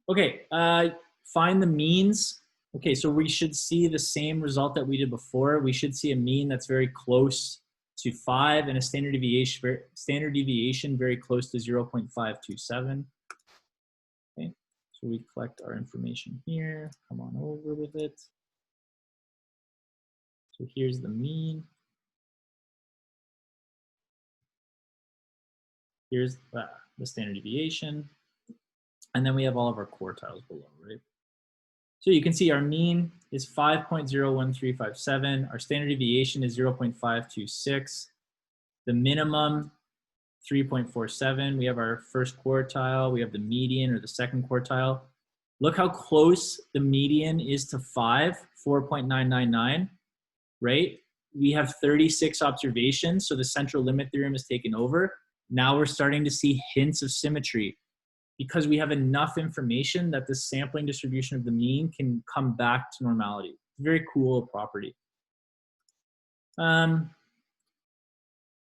Okay, find the means. Okay, so we should see the same result that we did before. We should see a mean that's very close to 5 and a standard deviation very close to 0.527. Okay, so we collect our information here. Come on over with it. So here's the mean. Here's the standard deviation. And then we have all of our quartiles below, right? So you can see our mean is 5.01357. Our standard deviation is 0.526. The minimum, 3.47. We have our first quartile. We have the median or the second quartile. Look how close the median is to 5, 4.999, right? We have 36 observations, so the central limit theorem is taken over. Now we're starting to see hints of symmetry, because we have enough information that the sampling distribution of the mean can come back to normality. It's a very cool property. Are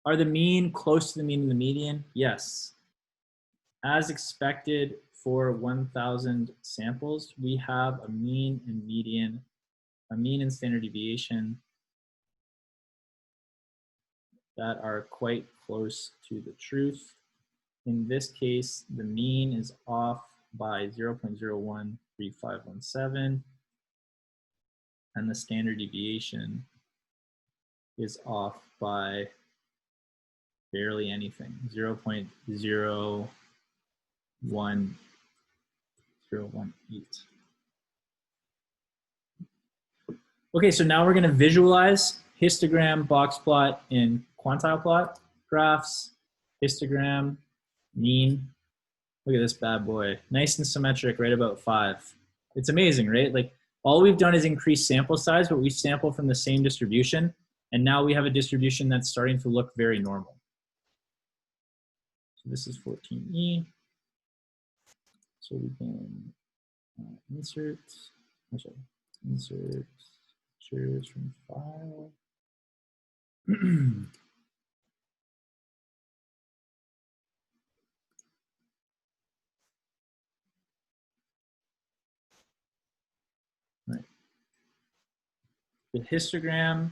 the mean close to the mean and the median? Yes. As expected for 1,000 samples, we have a mean and median, a mean and standard deviation that are quite close to the truth. In this case, the mean is off by 0.013517, and the standard deviation is off by barely anything, 0.01018. Okay, so now we're gonna visualize histogram, box plot, and quantile plot graphs, histogram, mean. Look at this bad boy. Nice and symmetric, right about 5. It's amazing, right? Like, all we've done is increase sample size, but we sample from the same distribution. And now we have a distribution that's starting to look very normal. So this is 14E. So we can insert pictures from file. Right. The histogram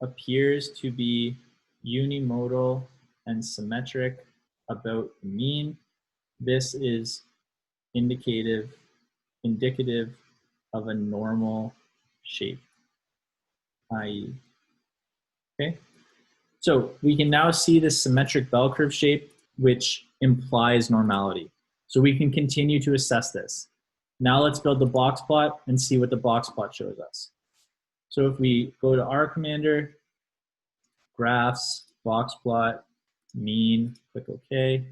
appears to be unimodal and symmetric about the mean. This is indicative of a normal shape, i.e. Okay, so we can now see this symmetric bell curve shape, which implies normality. So we can continue to assess this. Now let's build the box plot and see what the box plot shows us. So if we go to R Commander, graphs, box plot, mean, click OK.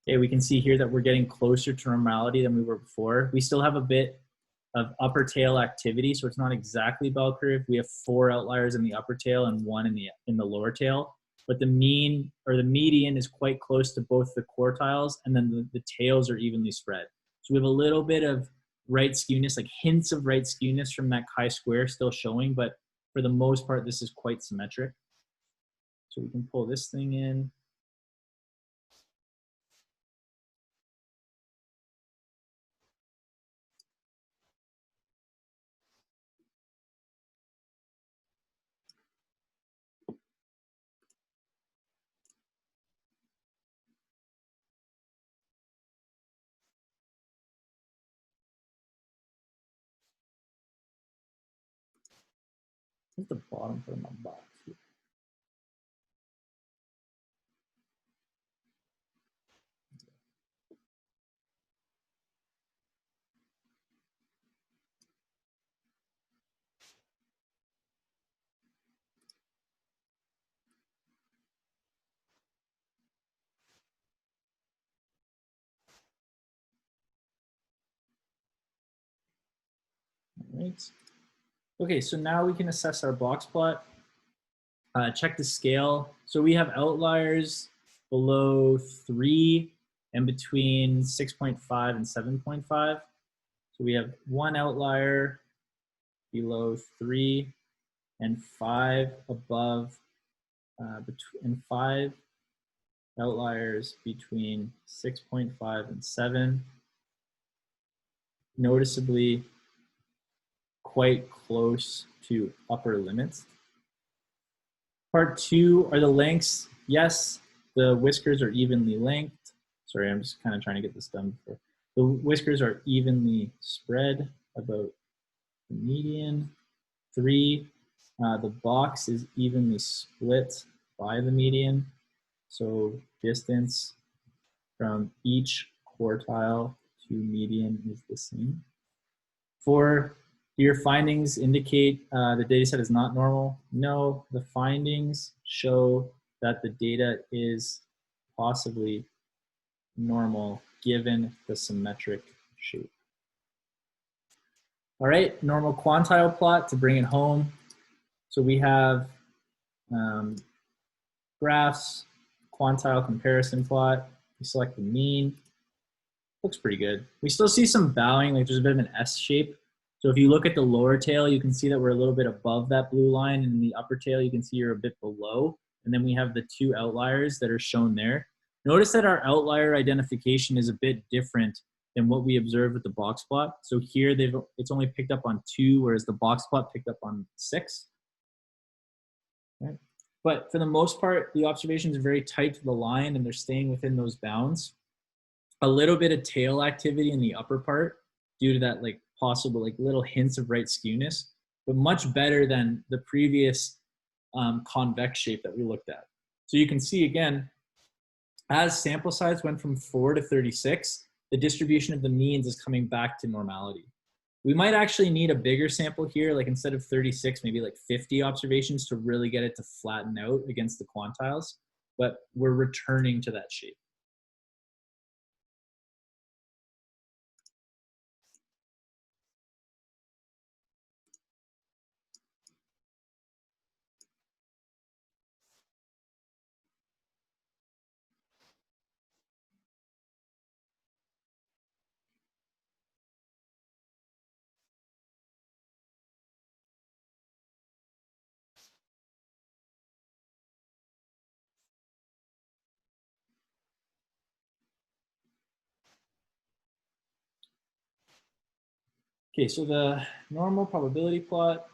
Okay, we can see here that we're getting closer to normality than we were before. We still have a bit of upper tail activity, so it's not exactly bell curve. We have 4 outliers in the upper tail and 1 in the lower tail. But the mean or the median is quite close to both the quartiles, and then the tails are evenly spread. So we have a little bit of right skewness, like hints of right skewness from that chi-square still showing, but for the most part, this is quite symmetric. So we can pull this thing in. Where's the bottom part of my box here? All right. Okay, so now we can assess our box plot. Check the scale. So we have outliers below 3 and between 6.5 and 7.5. So we have 1 outlier below 3 and 5 above, and 5 outliers between 6.5 and 7, noticeably quite close to upper limits. Part 2 are the lengths. Yes, the whiskers are evenly lengthed. Sorry, I'm just kind of trying to get this done before. The whiskers are evenly spread about the median. 3, the box is evenly split by the median. So distance from each quartile to median is the same. 4, do your findings indicate the data set is not normal? No, the findings show that the data is possibly normal given the symmetric shape. All right, normal quantile plot to bring it home. So we have graphs, quantile comparison plot. We select the mean. Looks pretty good. We still see some bowing, like there's a bit of an S shape. So if you look at the lower tail, you can see that we're a little bit above that blue line, and in the upper tail, you can see you're a bit below. And then we have the 2 outliers that are shown there. Notice that our outlier identification is a bit different than what we observed with the box plot. So here, it's only picked up on 2, whereas the box plot picked up on 6. Right? But for the most part, the observations are very tight to the line, and they're staying within those bounds. A little bit of tail activity in the upper part due to that like possible like little hints of right skewness, but much better than the previous convex shape that we looked at. So you can see again, as sample size went from 4 to 36, the distribution of the means is coming back to normality. We might actually need a bigger sample here, like instead of 36, maybe like 50 observations to really get it to flatten out against the quantiles, but we're returning to that shape. Okay, so the normal probability plot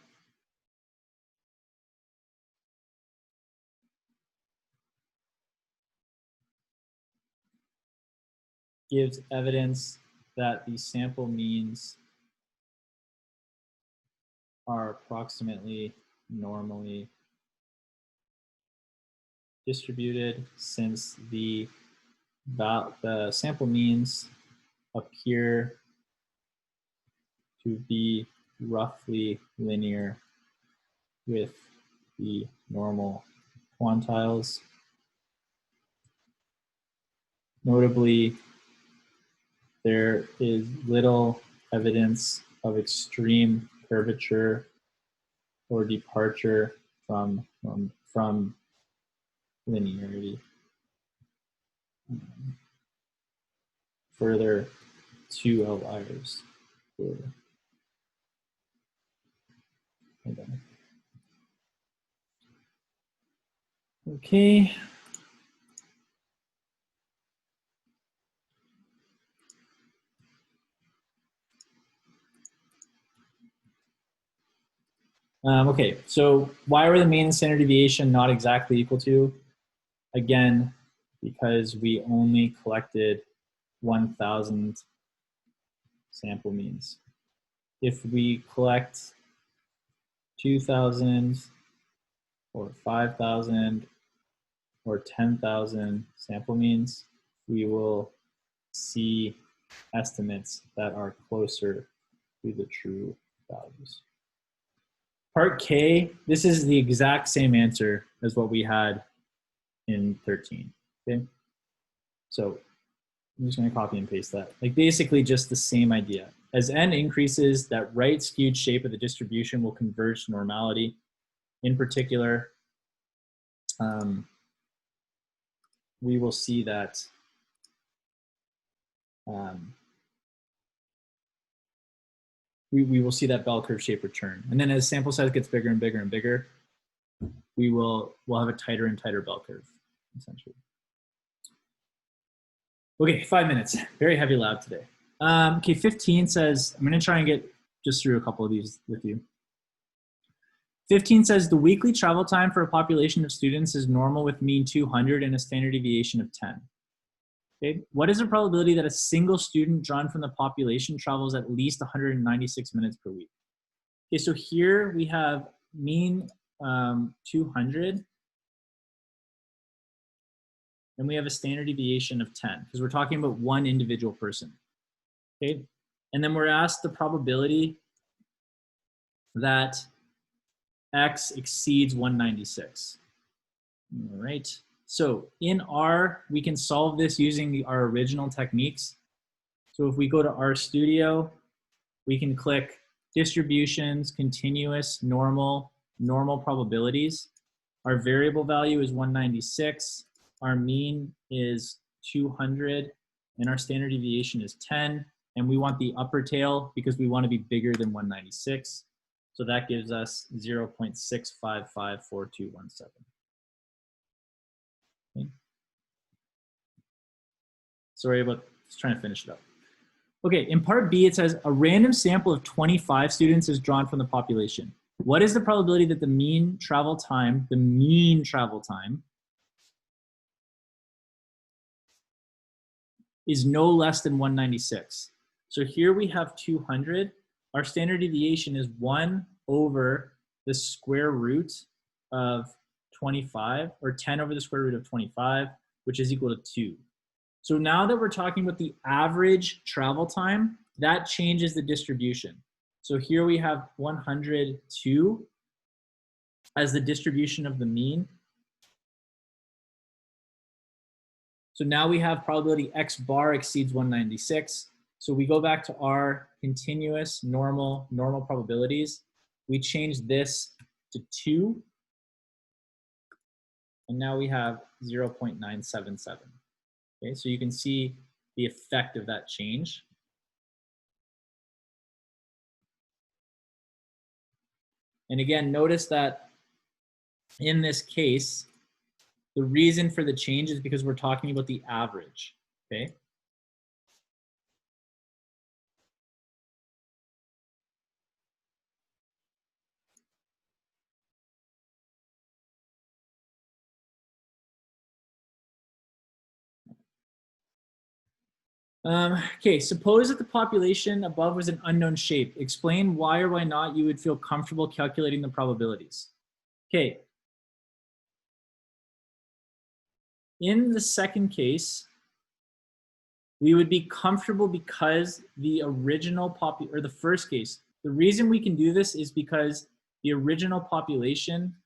gives evidence that the sample means are approximately normally distributed, since the sample means appear to be roughly linear with the normal quantiles. Notably, there is little evidence of extreme curvature or departure from linearity. Further, 2 outliers. Okay. Okay, so why were the mean and standard deviation not exactly equal to? Again, because we only collected 1,000 sample means. If we collect 2,000 or 5,000 or 10,000 sample means, we will see estimates that are closer to the true values. Part K, this is the exact same answer as what we had in 13, okay? So I'm just gonna copy and paste that. Like basically just the same idea. As n increases, that right skewed shape of the distribution will converge to normality. In particular, we will see that we will see that bell curve shape return. And then as sample size gets bigger and bigger and bigger, we'll have a tighter and tighter bell curve, essentially. Okay, 5 minutes. Very heavy lab today. Okay, 15 says, I'm going to try and get just through a couple of these with you. 15 says the weekly travel time for a population of students is normal with mean 200 and a standard deviation of 10. Okay, what is the probability that a single student drawn from the population travels at least 196 minutes per week? Okay, so here we have mean 200, and we have a standard deviation of 10 because we're talking about one individual person. Okay, and then we're asked the probability that X exceeds 196. All right, so in R, we can solve this using our original techniques. So if we go to RStudio, we can click distributions, continuous, normal, normal probabilities. Our variable value is 196. Our mean is 200, and our standard deviation is 10. And we want the upper tail because we want to be bigger than 196. So that gives us 0.6554217. Okay. Sorry about just trying to finish it up. Okay, in part B, it says a random sample of 25 students is drawn from the population. What is the probability that the mean travel time is no less than 196? So here we have 200. Our standard deviation is 1 over the square root of 25, or 10 over the square root of 25, which is equal to 2. So now that we're talking about the average travel time, that changes the distribution. So here we have 102 as the distribution of the mean. So now we have probability X bar exceeds 196. So we go back to our continuous normal probabilities. We change this to 2. And now we have 0.977. Okay, so you can see the effect of that change. And again, notice that in this case, the reason for the change is because we're talking about the average, okay? Okay, suppose that the population above was an unknown shape. Explain why or why not you would feel comfortable calculating the probabilities. Okay. In the second case, we would be comfortable because the original or the first case, the reason we can do this is because the original population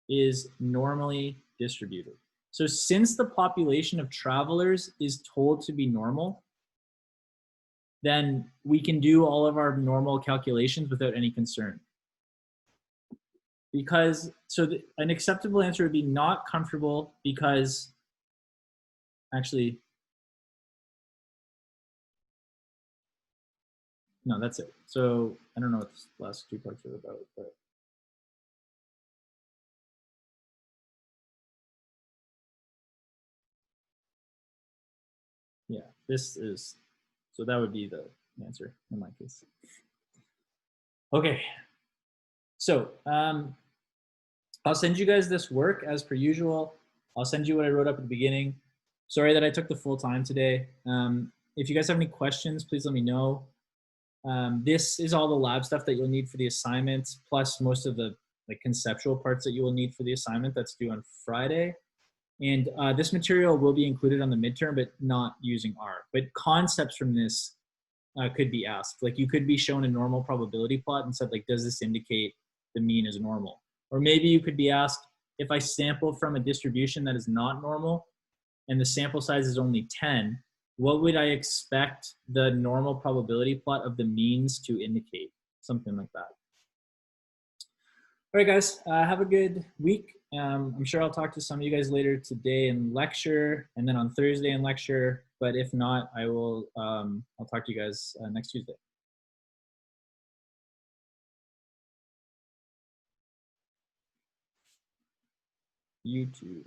is normally distributed. So since the population of travelers is told to be normal, then we can do all of our normal calculations without any concern. Because, so an acceptable answer would be not comfortable because, actually, no, that's it. So I don't know what the last two parts are about, but. Yeah, this is, so that would be the answer in my case. Okay, so I'll send you guys this work as per usual. I'll send you what I wrote up at the beginning. Sorry that I took the full time today. If you guys have any questions, please let me know. This is all the lab stuff that you'll need for the assignment, plus most of the conceptual parts that you will need for the assignment that's due on Friday. And this material will be included on the midterm, but not using R. But concepts from this could be asked. Like you could be shown a normal probability plot and said, like, does this indicate the mean is normal? Or maybe you could be asked, if I sample from a distribution that is not normal and the sample size is only 10, what would I expect the normal probability plot of the means to indicate? Something like that. All right, guys, have a good week. I'm sure I'll talk to some of you guys later today in lecture and then on Thursday in lecture. But if not, I will, I'll talk to you guys next Tuesday. YouTube.